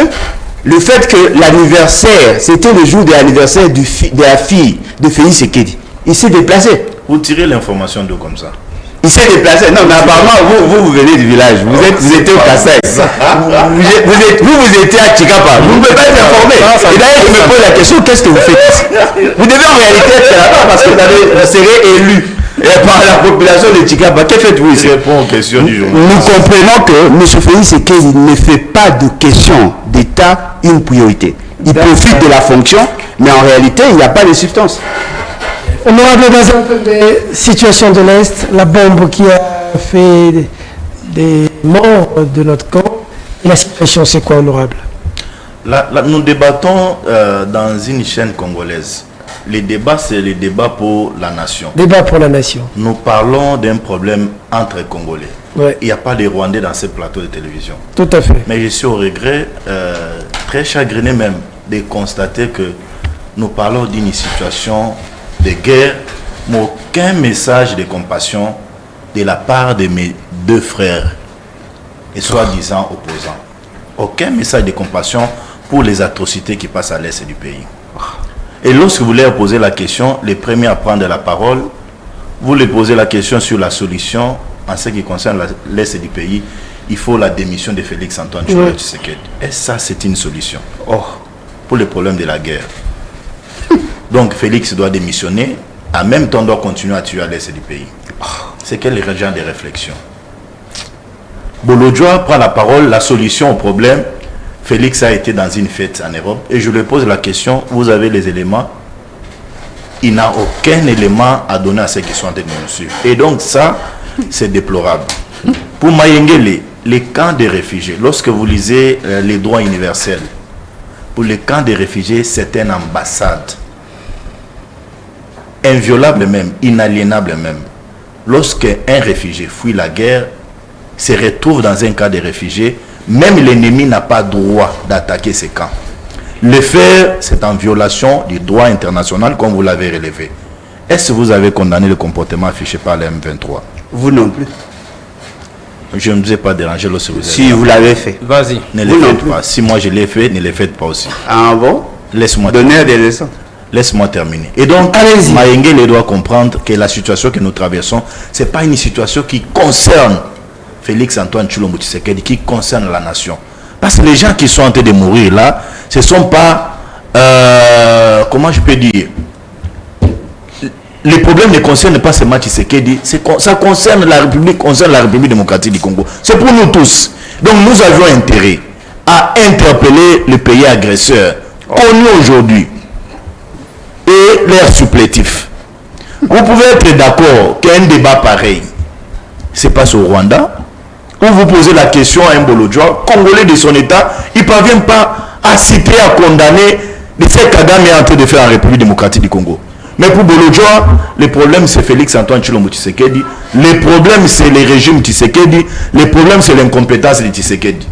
le fait que l'anniversaire, c'était le jour de l'anniversaire de la fille de Félix Tshisekedi, il s'est déplacé. Vous tirez l'information d'où comme ça? Il s'est déplacé. Non, mais apparemment, vous venez du village. Vous étiez au Kassai. Vous étiez à Tchikapa. Vous ne pouvez pas être informé. Et d'ailleurs, je me pose la question, qu'est-ce que vous faites? Vous devez en réalité être là-bas parce que vous serez élu par la population de Tchikapa. Que faites-vous ici? Je réponds aux questions du journal. Nous comprenons que M. Félix Tshisekedi ne fait pas de question d'État une priorité. Il profite de la fonction, mais en réalité, il n'y a pas de substance. Honorable, dans un peu des situations de l'Est, la bombe qui a fait des morts de notre camp, et la situation, c'est quoi, honorable? Nous débattons dans une chaîne congolaise. Les débats, c'est les débats pour la nation. Débat pour la nation. Nous parlons d'un problème entre Congolais. Ouais. Il n'y a pas de Rwandais dans ce plateau de télévision. Tout à fait. Mais je suis au regret, très chagriné même, de constater que nous parlons d'une situation de guerre, mais aucun message de compassion de la part de mes deux frères, et soi-disant opposants. Aucun message de compassion pour les atrocités qui passent à l'est du pays. Et lorsque vous leur posez la question, les premiers à prendre la parole, vous les posez la question sur la solution en ce qui concerne l'est du pays. Il faut la démission de Félix Antoine Tshisekedi. Et ça, c'est une solution. Pour le problème de la guerre. Donc Félix doit démissionner, en même temps doit continuer à tuer à l'est du pays. C'est quel genre de réflexion? Bolodjo prend la parole, la solution au problème. Félix a été dans une fête en Europe et je lui pose la question, vous avez les éléments? Il n'a aucun élément à donner à ceux qui sont en train de nous suivre. Et donc ça, c'est déplorable. Pour Mayengele, les camps de réfugiés, lorsque vous lisez les droits universels, pour les camps de réfugiés, c'est une ambassade. Inviolable même, inaliénable même. Lorsqu'un réfugié fuit la guerre, se retrouve dans un camp de réfugiés, même l'ennemi n'a pas droit d'attaquer ces camps. Le faire, c'est en violation du droit international, comme vous l'avez relevé. Est-ce que vous avez condamné le comportement affiché par la M23? Vous non plus. Je ne vous ai pas dérangé lorsque vous avez... Si vous l'avez fait. Vas-y. Ne le faites pas. Si moi je l'ai fait, ne le faites pas aussi. Ah bon? Laisse-moi... Donner des leçons. Laisse-moi terminer. Et donc, Mayengele doit comprendre que la situation que nous traversons, ce n'est pas une situation qui concerne Félix Antoine Tshilombo Tshisekedi, qui concerne la nation. Parce que les gens qui sont en train de mourir là, ce ne sont pas, comment je peux dire, les problèmes ne concernent pas seulement Tshisekedi, ça concerne la République démocratique du Congo. C'est pour nous tous. Donc nous avions intérêt à interpeller le pays agresseur, connu aujourd'hui, et leur supplétif. Vous pouvez être d'accord qu'un débat pareil se passe au Rwanda, où vous posez la question à un Bolodjoa, Congolais de son État, il ne parvient pas à citer, à condamner ce que Kagame est en train de faire en République démocratique du Congo. Mais pour Bolodjoa, le problème c'est Félix Antoine Tshilombo Tshisekedi, le problème c'est le régime Tshisekedi, le problème c'est l'incompétence de Tshisekedi.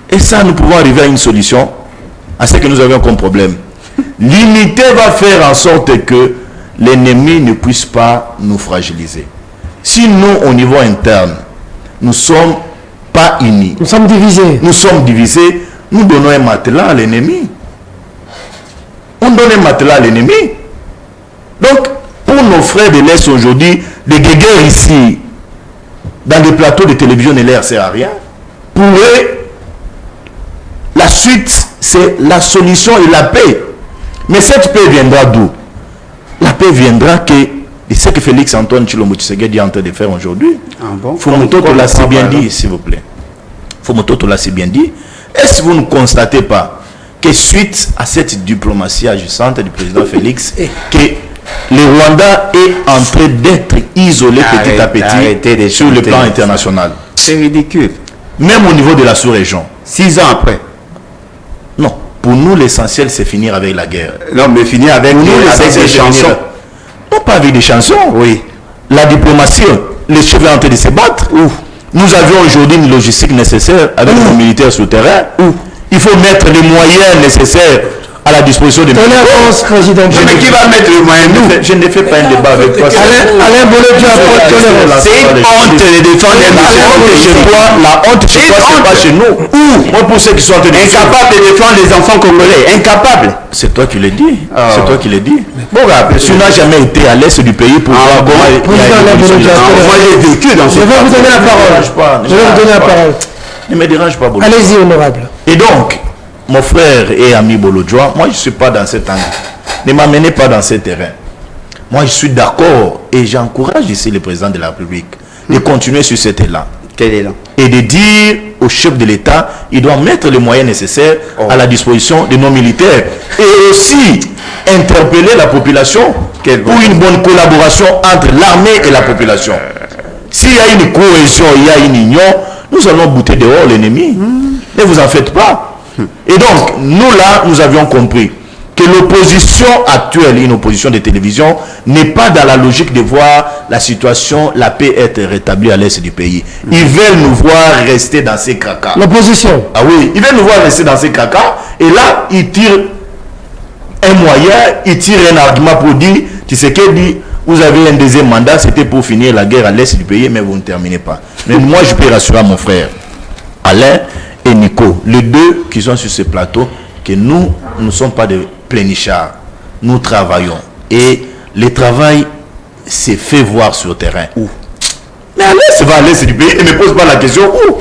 Et ça, nous pouvons arriver à une solution à ce que nous avions comme problème. L'unité va faire en sorte que l'ennemi ne puisse pas nous fragiliser. Si nous, au niveau interne, nous ne sommes pas unis, nous sommes divisés, nous donnons un matelas à l'ennemi. On donne un matelas à l'ennemi. Donc, pour nos frères de l'Est aujourd'hui, des guéguerres ici, dans des plateaux de télévision, ne leur sert à rien. Pour eux, la suite, c'est la solution et la paix. Mais cette paix viendra d'où? La paix viendra que de ce que Félix Antoine Tshilombo Tshisekedi est en train de faire aujourd'hui. Fomoto l'a si bien dit, s'il vous plaît. Fomoto l'a si bien dit. Est-ce que vous ne constatez pas que suite à cette diplomatie agissante du président Félix, que le Rwanda est en train d'être isolé petit à petit sur le plan international? C'est ridicule. Même au niveau de la sous-région. 6 ans après. Non. Pour nous, l'essentiel, c'est finir avec la guerre. Non, mais finir avec des chansons. Non, pas avec des chansons. Oui. La diplomatie, les chefs sont en train de se battre. Nous avions aujourd'hui une logistique nécessaire avec nos militaires sur le terrain. Il faut mettre les moyens nécessaires à la disposition des militaires. Mais qui va mettre les moyens? Nous. Je ne fais pas un débat avec toi. Alain Bolodjoa, c'est une honte de défendre les la honte chez toi, c'est pas chez nous. Moi, pour ceux qui sont incapables de défendre les enfants congolais, incapables. C'est toi qui le dis. C'est toi qui le dis. Bon, tu n'as jamais été à l'est du pays pour voir comment il y a moi, j'ai vécu dans ce pays. Je vais vous donner la parole. Ne me dérange pas, Bolodjoa. Allez-y, honorable. Et donc, mon frère et ami Bolodjoa, moi je ne suis pas dans cet angle. Ne m'amenez pas dans ce terrain. Moi je suis d'accord et j'encourage ici le président de la République de continuer sur cet élan. Quel élan? Et de dire au chef de l'État, il doit mettre les moyens nécessaires à la disposition de nos militaires. Et aussi interpeller la population pour une bonne collaboration entre l'armée et la population. S'il y a une cohésion, il y a une union, nous allons bouter dehors l'ennemi. Ne vous en faites pas. Et donc, nous là, nous avions compris que l'opposition actuelle, une opposition de télévision, n'est pas dans la logique de voir la situation, la paix être rétablie à l'est du pays. Ils veulent nous voir rester dans ces cracas. L'opposition? Ah oui, ils veulent nous voir rester dans ces cracas. Et là, ils tirent un moyen, ils tirent un argument pour dire, tu sais qu'elle dit, vous avez un deuxième mandat, c'était pour finir la guerre à l'est du pays, mais vous ne terminez pas. Mais moi, je peux rassurer mon frère Alain et Nico, les deux qui sont sur ce plateau, que nous ne sommes pas de plénichards. Nous travaillons. Et le travail s'est fait voir sur le terrain. Où? Mais à l'est, va à l'est du pays et ne me pose pas la question où.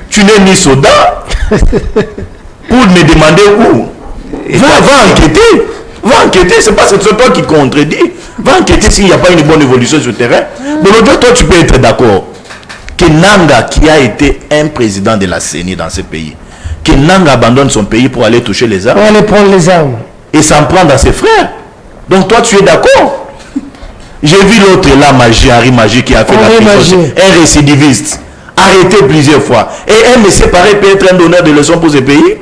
Tu n'es ni soldat pour me demander où. Va enquêter. Va enquêter. C'est pas toi qui contredit. Va enquêter s'il n'y a pas une bonne évolution sur le terrain. Bon, toi, tu peux être d'accord que Nanga, qui a été un président de la CENI dans ce pays, que Nanga abandonne son pays pour aller toucher les armes. Pour aller prendre les armes. Et s'en prendre à ses frères. Donc toi, tu es d'accord? J'ai vu l'autre là, Henri Magie, qui a fait la prison. Un récidiviste. Arrêté plusieurs fois. Et un monsieur pareil peut être un donneur de leçons pour ce pays?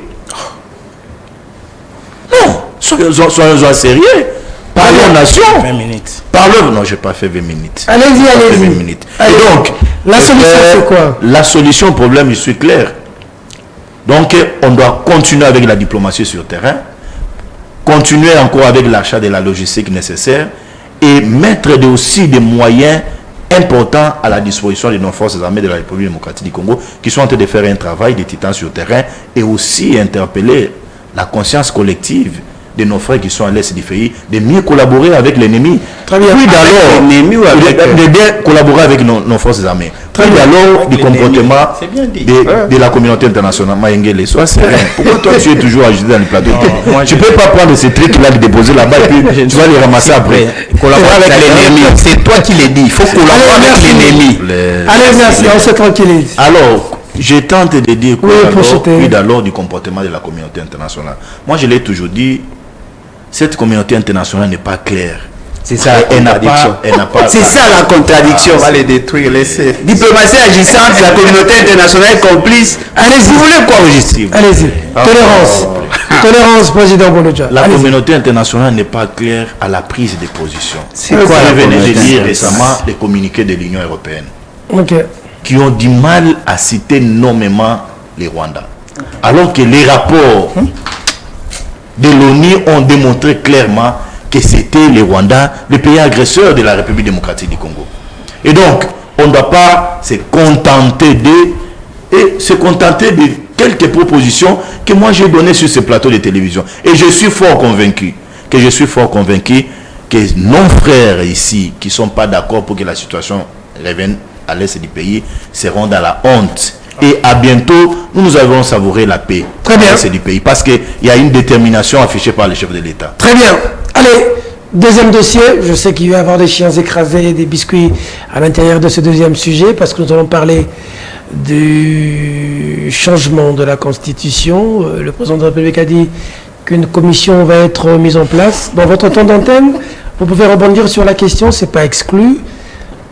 Non. Soyons sérieux. Parlons aux nations. 20 minutes. Parlons. Non, je n'ai pas fait 20 minutes. Allez-y. 20 minutes. Et donc, la solution, c'est quoi? La solution au problème, je suis clair. Donc, on doit continuer avec la diplomatie sur le terrain, continuer encore avec l'achat de la logistique nécessaire et mettre aussi des moyens importants à la disposition de nos forces armées de la République démocratique du Congo qui sont en train de faire un travail de titan sur le terrain et aussi interpeller la conscience collective de nos frères qui sont à l'est du pays de mieux collaborer avec l'ennemi. Très bien. Puis d'alors, de bien collaborer avec nos forces armées. Puis d'alors, du comportement de la communauté internationale. Maïngele, sois serein. Pourquoi toi tu es toujours agité dans le plateau? Tu ne peux pas prendre ces trucs-là, les déposer là-bas et puis tu vas les ramasser après. Collaborer avec l'ennemi, c'est toi qui l'as dit. Il faut collaborer avec l'ennemi. Allez, merci, on se tranquillise. Alors, je tente de dire puis d'alors du comportement de la communauté internationale. Moi, je l'ai toujours dit, cette communauté internationale n'est pas claire. C'est ça la contradiction. C'est ça la contradiction. On va les détruire, laisser. Diplomatie agissante, la communauté internationale complice. Allez-y, vous voulez quoi registre? Allez-y. Tolérance. Tolérance, président Bolodja. La communauté internationale n'est pas claire à la prise de position. C'est quoi vous venez de lire récemment les communiqués de l'Union européenne qui ont du mal à citer nommément les Rwandais. Alors que les rapports de l'ONU ont démontré clairement que c'était les Rwandais, le pays agresseur de la République démocratique du Congo. Et donc, on ne doit pas se contenter de quelques propositions que moi j'ai données sur ce plateau de télévision. Et je suis fort convaincu que nos frères ici qui ne sont pas d'accord pour que la situation revienne à l'est du pays seront dans la honte. Et à bientôt, nous allons savourer la paix à l'est du pays parce qu'il y a une détermination affichée par le chef de l'État. Très bien. Allez, deuxième dossier. Je sais qu'il va y avoir des chiens écrasés, des biscuits à l'intérieur de ce deuxième sujet parce que nous allons parler du changement de la Constitution. Le président de la République a dit qu'une commission va être mise en place. Dans votre temps d'antenne, vous pouvez rebondir sur la question, ce n'est pas exclu.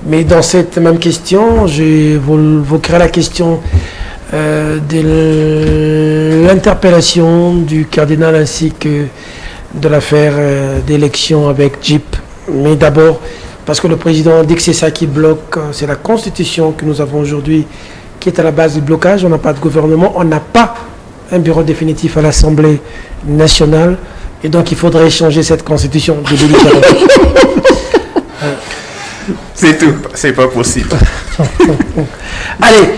Mais dans cette même question, je vous créer la question de l'interpellation du cardinal ainsi que de l'affaire d'élection avec Jeep. Mais d'abord, parce que le président dit que c'est ça qui bloque, c'est la Constitution que nous avons aujourd'hui qui est à la base du blocage. On n'a pas de gouvernement, on n'a pas un bureau définitif à l'Assemblée nationale. Et donc il faudrait changer cette Constitution de C'est tout, c'est pas possible. Allez,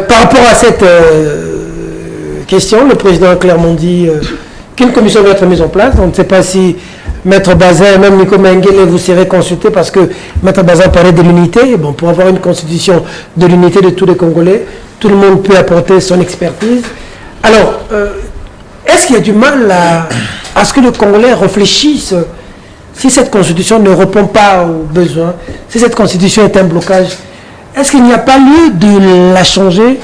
par rapport à cette question, le président a clairement dit qu'une commission va être mise en place. On ne sait pas si Maître Bazin et même Nico Mengele vous serez consultés parce que Maître Bazin parlait de l'unité. Bon, pour avoir une constitution de l'unité de tous les Congolais, tout le monde peut apporter son expertise. Alors, est-ce qu'il y a du mal à ce que le Congolais réfléchisse? Si cette constitution ne répond pas aux besoins, si cette constitution est un blocage, est-ce qu'il n'y a pas lieu de la changer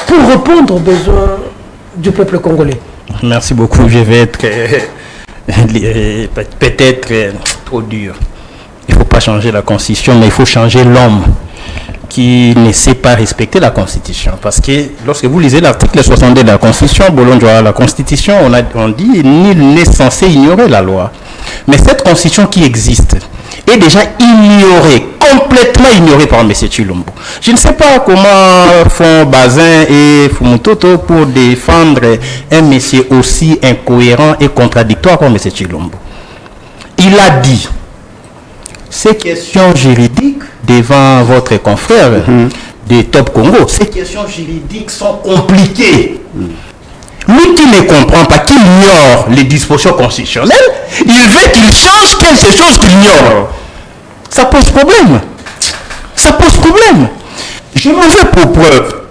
pour répondre aux besoins du peuple congolais? Merci beaucoup. Je vais être peut-être trop dur. Il ne faut pas changer la constitution, mais il faut changer l'homme qui ne sait pas respecter la Constitution. Parce que lorsque vous lisez l'article 62 de la Constitution, la Constitution, on dit « nul n'est censé ignorer la loi ». Mais cette Constitution qui existe est déjà ignorée, complètement ignorée par M. Tshilombo. Je ne sais pas comment font Bazin et Fumutoto pour défendre un monsieur aussi incohérent et contradictoire comme M. Tshilombo. Il a dit ces questions juridiques devant votre confrère de Top Congo, ces questions juridiques sont compliquées. Lui qui ne comprend pas, qui ignore les dispositions constitutionnelles, il veut qu'il change quelque chose qu'il ignore. Ça pose problème. Ça pose problème. Je m'en veux pour preuve.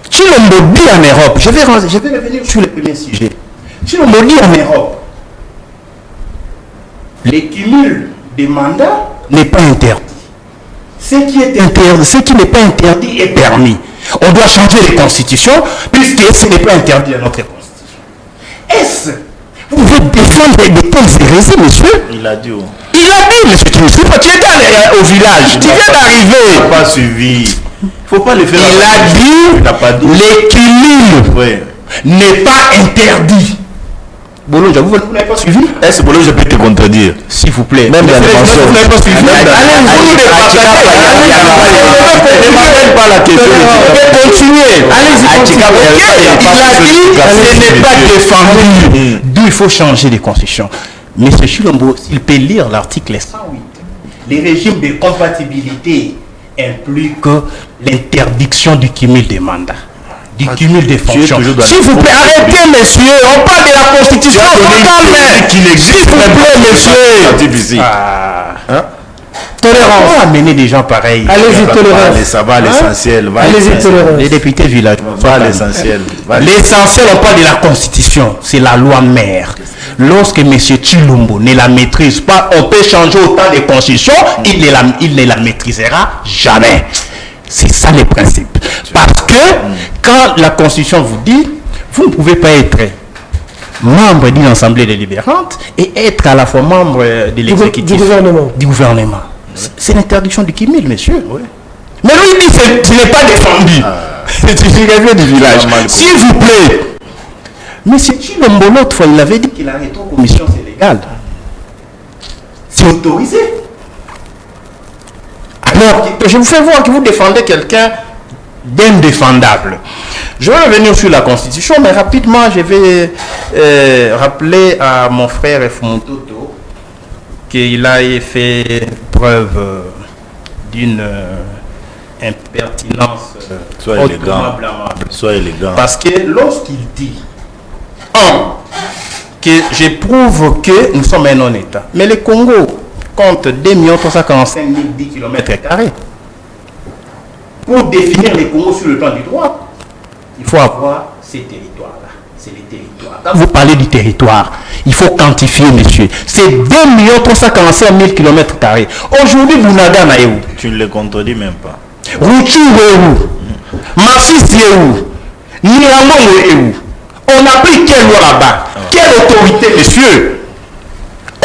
Tshilombo dit en Europe, je vais revenir sur le premier sujet. Tshilombo dit en Europe, les cumuls des mandats n'est pas interdit. Ce qui est interdit, ce qui n'est pas interdit est permis. On doit changer les constitutions puisque ce n'est pas interdit dans notre constitution. Est-ce vous pouvez défendre de telles hérésies, monsieur? Il a dit. Il a dit, monsieur Tshilombo. Tu étais au village. Tu viens d'arriver. Il n'a pas suivi. Il ne faut pas le faire. Il a dit, les cumuls n'est pas interdit. Bolo, vous n'avez pas suivi? Est-ce que Bolo, je peux te contredire? S'il vous plaît. Même la dimension. Vous n'avez pas suivi? Allez-y, ne m'appelle pas la question. Continuez. Allez-y, il a dit, ce n'est pas défendu. D'où il faut changer les constitutions. M. Tshilombo, s'il peut lire l'article 108, les régimes de compatibilité impliquent l'interdiction du cumul des mandats. Du cumul des fonctions. S'il vous plaît, arrêtez, monsieur. On parle de la Constitution qui n'existe même pas, monsieur. Tolérance. Comment amener des gens pareils? Allez-y, tolérance. Ça va à l'essentiel. Allez-y, tolérance. Les députés villageois. Va à l'essentiel. L'essentiel, on parle de la Constitution. C'est la loi mère. Lorsque M. Tshilombo ne la maîtrise pas, on peut changer autant de constitutions, il ne la maîtrisera jamais. C'est ça le principe. Parce que quand la Constitution vous dit, vous ne pouvez pas être membre d'une assemblée délibérante et être à la fois membre de l'exécutif. Du gouvernement. C'est l'interdiction du Kimil, monsieur. Oui. Mais lui, il dit que ce n'est pas défendu. C'est du village. S'il vous plaît. Mais c'est Tshilombo l'autre fois, il avait dit qu'il arrêtait aux commissions, c'est légal. C'est autorisé. Alors, je vous fais voir que vous défendez quelqu'un d'indéfendable. Je vais revenir sur la Constitution, mais rapidement, je vais rappeler à mon frère Fontoto qu'il a fait preuve d'une impertinence hautement blâmable. Sois élégant. Parce que lorsqu'il dit que je prouve que nous sommes un non-État, mais le Congo compte 2 345 010 km². Pour définir les Congo sur le plan du droit, il faut avoir ces territoires-là. C'est les territoires. Quand vous parlez du territoire, il faut quantifier, monsieur. C'est 2 345 000 km². Aujourd'hui, Bunagana est où? Tu ne le contredis même pas. Routu est où? Massis est où? Nirango est où? On a pris quelle loi là-bas? Quelle autorité, monsieur?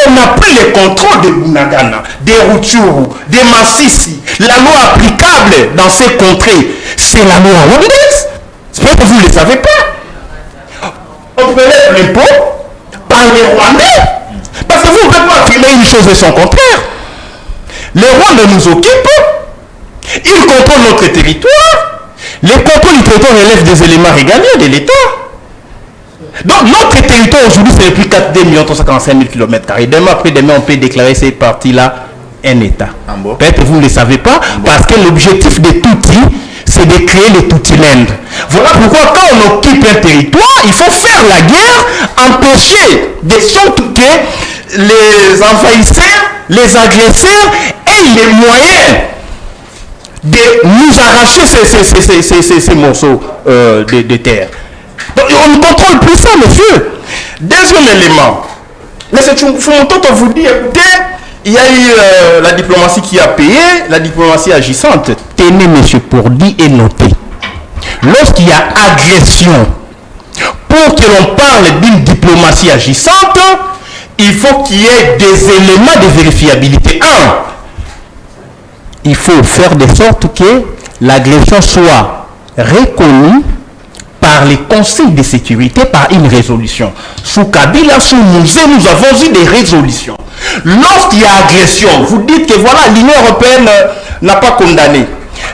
On a pris le contrôle de Bunagana, des Rutshuru, des Massissi. La loi applicable dans ces contrées, c'est la loi rwandaise. C'est pas que vous ne le savez pas. On prélève l'impôt par les Rwandais. Parce que vous ne pouvez pas affirmer une chose et son contraire. Les Rwandais nous occupent. Ils contrôlent notre territoire. Les contrôles du territoire relèvent des éléments régaliens de l'État. Donc notre territoire aujourd'hui c'est plus 4 345 000 km². Demain après demain on peut déclarer ces parties-là un État. Peut-être que vous ne le savez pas parce que l'objectif de Tutsi c'est de créer le Tutiland. Voilà pourquoi quand on occupe un territoire, il faut faire la guerre, empêcher de sorte que les envahisseurs, les agresseurs aient les moyens de nous arracher ces morceaux de terre. Donc, on ne contrôle plus ça, monsieur. Deuxième élément. Mais c'est Fontoto vous dit, écoutez, il y a eu la diplomatie qui a payé, la diplomatie agissante. Tenez, monsieur, pour dire et noter. Lorsqu'il y a agression, pour que l'on parle d'une diplomatie agissante, il faut qu'il y ait des éléments de vérifiabilité. Il faut faire de sorte que l'agression soit reconnue par les conseils de sécurité, par une résolution. Sous Kabila, sous Mouzé, nous avons eu des résolutions. Lorsqu'il y a agression, vous dites que voilà, l'Union européenne n'a pas condamné.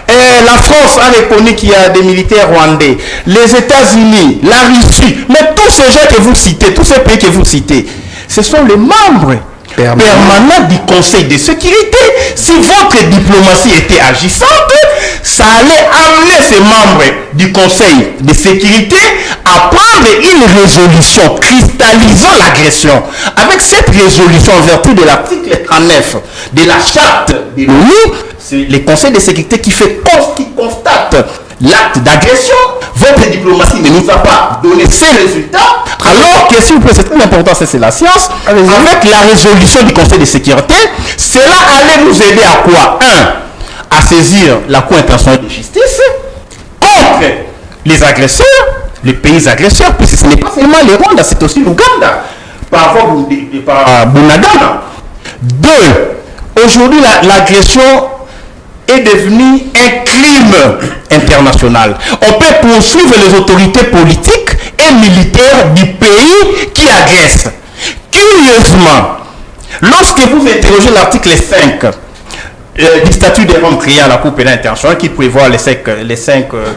Et la France a reconnu qu'il y a des militaires rwandais. Les États-Unis, la Russie, mais tous ces gens que vous citez, tous ces pays que vous citez, ce sont les membres permanents du Conseil de sécurité. Si votre diplomatie était agissante, ça allait amener ces membres du Conseil de sécurité à prendre une résolution cristallisant l'agression. Avec cette résolution en vertu de l'article 39 de la charte de l'ONU, c'est le Conseil de sécurité qui constate l'acte d'agression. Votre diplomatie ne nous a pas donné ces résultats, alors que s'il vous plaît, c'est très important, c'est la science. Avec la résolution du Conseil de sécurité, cela allait nous aider à quoi? À saisir la Cour internationale de justice contre les agresseurs, les pays agresseurs, puisque ce n'est pas seulement le Rwanda, c'est aussi l'Ouganda, par Bunagana. 2. Aujourd'hui, l'agression est devenu un crime international. On peut poursuivre les autorités politiques et militaires du pays qui agressent. Curieusement, lorsque vous interrogez l'article 5 du statut des Roms créé à la Cour pénale internationale qui prévoit les 4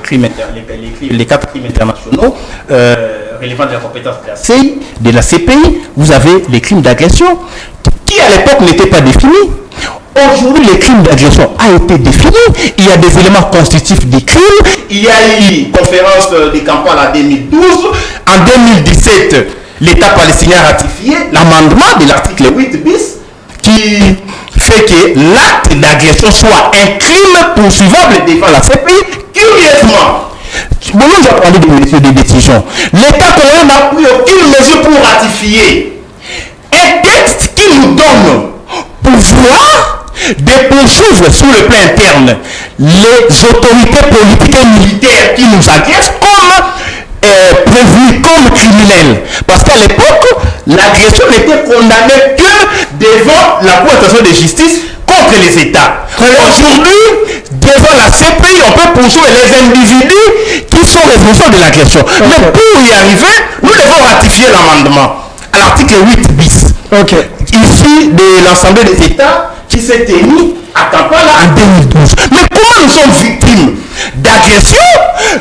crimes internationaux relevant de la compétence de la CI, de la CPI, vous avez les crimes d'agression qui à l'époque n'étaient pas définis. Aujourd'hui, le crime d'agression a été défini. Il y a des éléments constitutifs des crimes. Il y a eu une conférence de Kampala en 2012. En 2017, l'État palestinien a ratifié l'amendement de l'article 8 bis qui fait que l'acte d'agression soit un crime poursuivable devant la CPI. Curieusement, Boulon a parlé de décision. L'État congolais n'a pris aucune mesure pour ratifier un texte qui nous donne pouvoir de poursuivre sur le plan interne les autorités politiques et militaires qui nous agressent comme prévus comme criminels. Parce qu'à l'époque, l'agression n'était condamnée que devant la Cour internationale de justice contre les États. Aujourd'hui, devant la CPI, on peut poursuivre les individus qui sont responsables de l'agression. Mais pour y arriver, nous devons ratifier l'amendement à l'article 8 bis. Ici, de l'Assemblée des États qui s'est tenue à Kampala en 2012. Mais comment nous sommes victimes d'agression?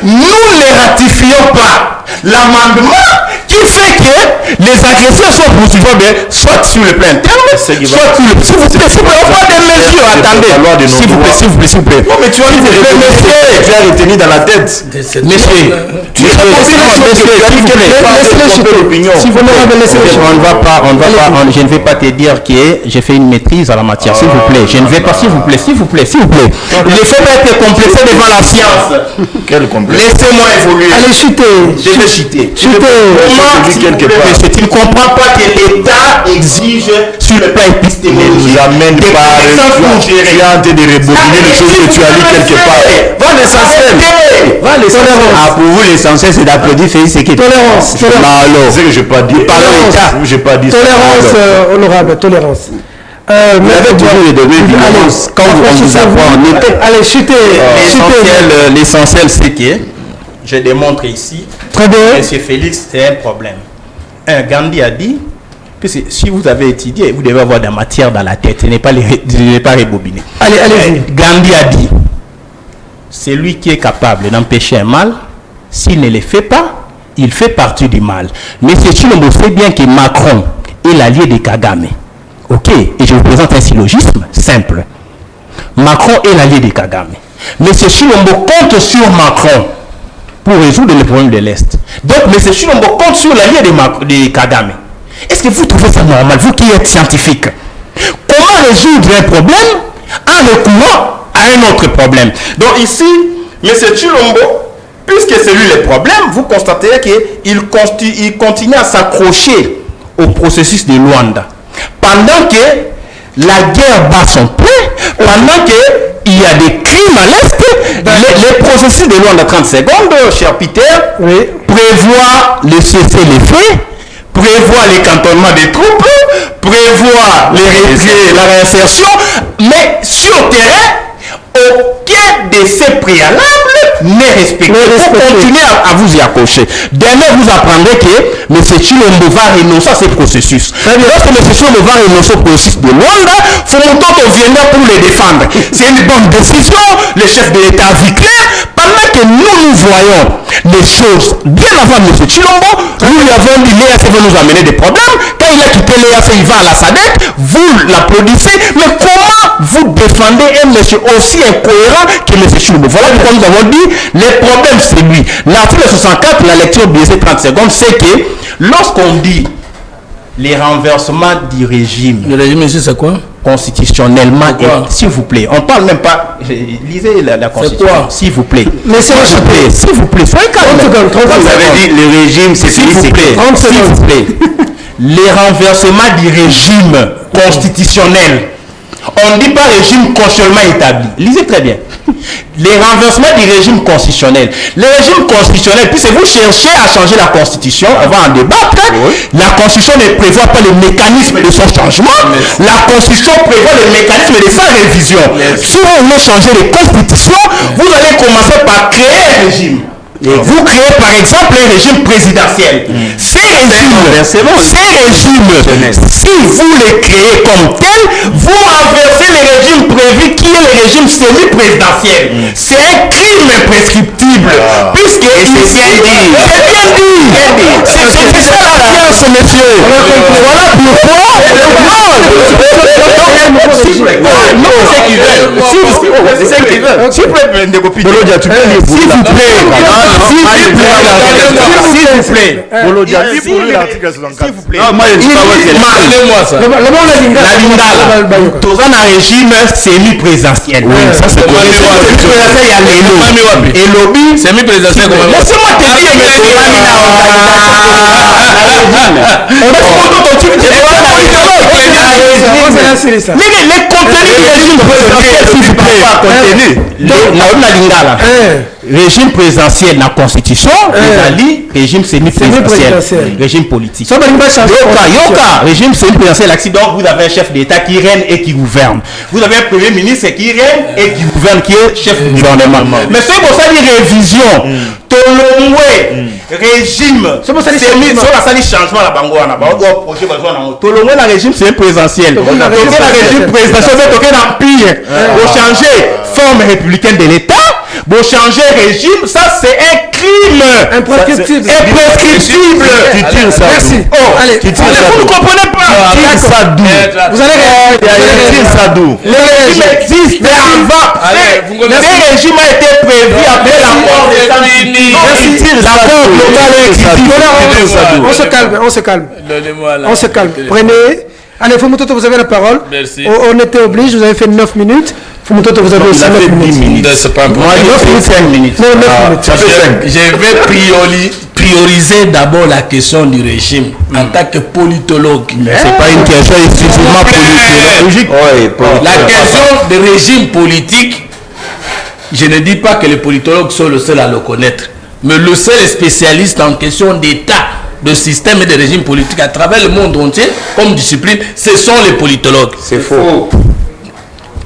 Nous ne ratifions pas l'amendement qui fait que les agresseurs soient poursuivables, soit sur le plan interne, soit sur le... S'il vous plaît, on prend des mesures. Attendez, s'il vous plaît. Non, mais tu vas nous retenir dans la tête. Monsieur, tu es je ne vais pas te dire que j'ai fait une maîtrise à la matière, s'il vous plaît. Je ne vais pas, s'il vous plaît. Il ne faut pas être complexé devant la science. Quel complexe? Laissez-moi évoluer. Allez, chutez. Je vais chuter. Tu ne comprends pas que l'État exige sur le plan épistémologique. Ne nous amène pas tu es en train de rebobiner les choses que tu as lues quelque part. Va l'essentiel. Va l'essentiel. Ah, pour vous, l'essentiel, c'est d'applaudir Félix Sekedi. Tolérance. C'est que je n'ai pas dit. J'ai pas dit. Tolérance, honorable, tolérance. Vous avez toujours les degrés d'ignorance quand on vous apprend. Allez, chutez. L'essentiel, c'est que je démontre ici. Très bien. Monsieur Félix, c'est un problème. Gandhi a dit que si vous avez étudié, vous devez avoir de la matière dans la tête. Ce n'est pas rebobiner. Allez-y. Gandhi a dit, c'est lui qui est capable d'empêcher un mal. S'il ne le fait pas, il fait partie du mal. Mais c'est Chilombo sait bien que Macron est l'allié de Kagame. Ok, et je vous présente un syllogisme simple. Macron est l'allié de Kagame. Mais M. Chilombo compte sur Macron pour résoudre les problèmes de l'Est. Donc M. Chilombo compte sur l'allié de Kagame. Est-ce que vous trouvez ça normal, vous qui êtes scientifique? Comment résoudre un problème en recourant à un autre problème? Donc ici, M. Chilombo, puisque c'est lui le problème, vous constaterez qu'il continue à s'accrocher au processus de Luanda. Pendant que la guerre bat son plein, pendant qu'il y a des crimes à l'Est, les processus de Luanda 30 secondes, cher Peter, prévoit le cessez-le-feu, prévoit les cantonnements des troupes, prévoit la réinsertion, mais sur le terrain, aucun de ces préalables n'est respecté. Vous continuez à vous y accrocher. Demain, vous apprendrez que M. Chilombo va renoncer à ce processus. Lorsque M. Chilombo va renoncer au processus de Luanda, Fumutoto viendra pour les défendre. C'est une bonne décision. Le chef de l'État a vu clair. Pendant que nous voyons les choses bien avant M. Chilombo, nous lui avons dit l'EAC va nous amener des problèmes. Quand il a quitté l'EAC, il va à la SADC, vous l'applaudissez. Mais comment vous défendez un monsieur aussi incohérent que M. Chilombo? Voilà pourquoi nous avons dit, le problème c'est lui. L'article 64, la lecture biaisée 30 secondes, c'est que lorsqu'on dit les renversements du régime. Le régime ici c'est quoi? Constitutionnellement, s'il vous plaît, on parle même pas, lisez la Constitution, s'il vous plaît. Mais s'il vous plaît, soyez calme. Vous avez dit le régime, c'est s'il vous plaît. Les renversements du régime constitutionnel. On ne dit pas régime constitutionnellement établi. Lisez très bien. Les renversements du régime constitutionnel. Le régime constitutionnel, puisque vous cherchez à changer la constitution, on va en débattre. La constitution ne prévoit pas le mécanisme de son changement. La constitution prévoit le mécanisme de sa révision. Si vous voulez changer les constitutions, vous allez commencer par créer un régime. Vous créez par exemple un régime présidentiel. Ces régimes, si vous les créez comme tel, vous renversez le régime prévu qui est le régime semi-présidentiel. C'est un crime prescriptible. Puisque c'est bien dit. C'est ça la science, monsieur. Voilà pourquoi. Non, c'est qu'ils veulent. C'est ça qu'ils veulent. S'il vous plaît, des copines. s'il vous plaît, Bolodia, dit pour lui l'article 64. s'il vous plaît. Non, moi, je dis pas votre Parlez-moi ça. La Lingala, dans un régime semi-présidentiel. Ça c'est et lobby. Semi-présidentiel comment? Laissez-moi te dire que mais les contenus du régime présidentiel, s'il vous plaît, régime présidentiel, la constitution, régime semi-présidentiel, régime politique. Yoka, régime semi-présidentiel, donc vous avez un chef d'État qui règne et qui gouverne. Vous avez un premier ministre qui règne et qui gouverne, qui est chef du gouvernement. Mais c'est pour ça une révision. Tolongwe, régime, c'est pour ça qu'il changement la bangoana. Tolongwe, la régime semi-présidentiel. La régime présidentiel, c'est l'empire. Pour changer forme républicaine de l'État. Pour changer régime, ça c'est un crime imprescriptible. Tu tires ça. Merci. Allez, Vous ne comprenez pas. Tire ça d'où? Vous allez Tire ça d'où? Le régime existe avant. Le régime a été prévu après la mort des On se calme. On se calme. Prenez. Allez, Fumutoto, vous avez la parole. Merci. On était obligé, vous avez fait 9 minutes. Fumutoto, vous avez aussi 9 minutes. C'est pas un Moi, problème. 5 minutes. Non, 9 minutes. Je vais prioriser d'abord la question du régime en tant que politologue. C'est pas une question exclusivement politique. La question du régime politique, je ne dis pas que les politologues sont le seul à le connaître, mais le seul spécialiste en question d'État, de système et de régime politique à travers le monde entier, comme discipline, ce sont les politologues. C'est faux.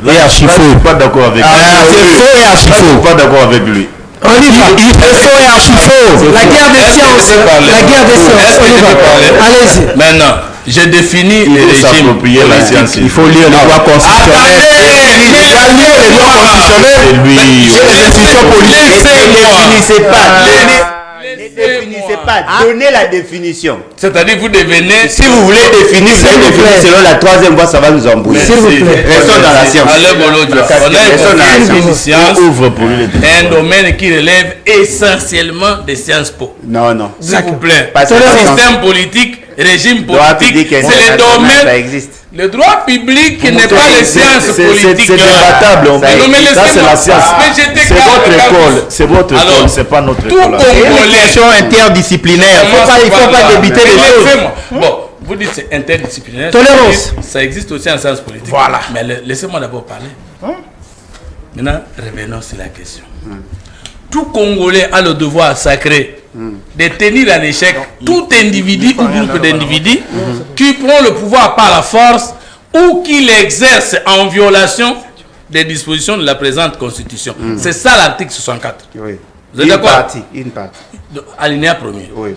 Là, je suis pas d'accord avec lui. C'est faux et archi faux. Pas d'accord avec lui. On y va. Il est faux et archi faux. La guerre des sciences. La guerre des sciences. On y va. Allez-y. Maintenant, je définis les régimes. La science. Il faut lire les lois constitutionnelles. Les lois constitutionnelles. Les institutions politiques. Ne définissez pas. Donnez la définition. C'est-à-dire vous devenez... Si vous voulez définir, vous allez définir selon la troisième voie, ça va nous embrouiller. S'il vous plaît. Restons dans la science. Un domaine qui relève essentiellement des sciences po. Non. S'il vous plaît. Parce que Système politique, régime politique, c'est le domaine. Ça existe. Le droit public n'est pas les sciences politiques. C'est débattable. Ça, c'est la science. C'est votre école. C'est votre école. C'est pas notre école. C'est une question interdisciplinaire. Il ne faut pas débiter les choses. Bon, vous dites c'est interdisciplinaire. Tolérance. Ça existe aussi en sciences politiques. Voilà. Mais laissez-moi d'abord parler. Maintenant, revenons sur la question. Tout Congolais a le devoir sacré de tenir en échec tout individu ou groupe d'individus qui prend le pouvoir par la force ou qui l'exerce en violation des dispositions de la présente constitution. C'est ça l'article 64. Oui. Vous êtes d'accord? Une partie. Alinéa premier. Oui.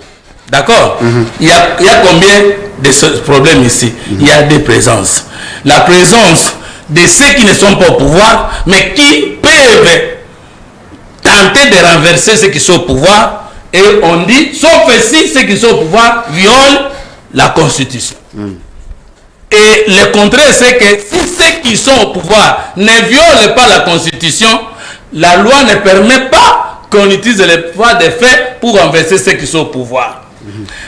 D'accord. Il y a combien de problèmes ici? Il y a des présences. La présence de ceux qui ne sont pas au pouvoir, mais qui peuvent tenter de renverser ceux qui sont au pouvoir. Et on dit, sauf si ceux qui sont au pouvoir violent la Constitution. Et le contraire, c'est que si ceux qui sont au pouvoir ne violent pas la Constitution, la loi ne permet pas qu'on utilise les pouvoirs de fait pour renverser ceux qui sont au pouvoir.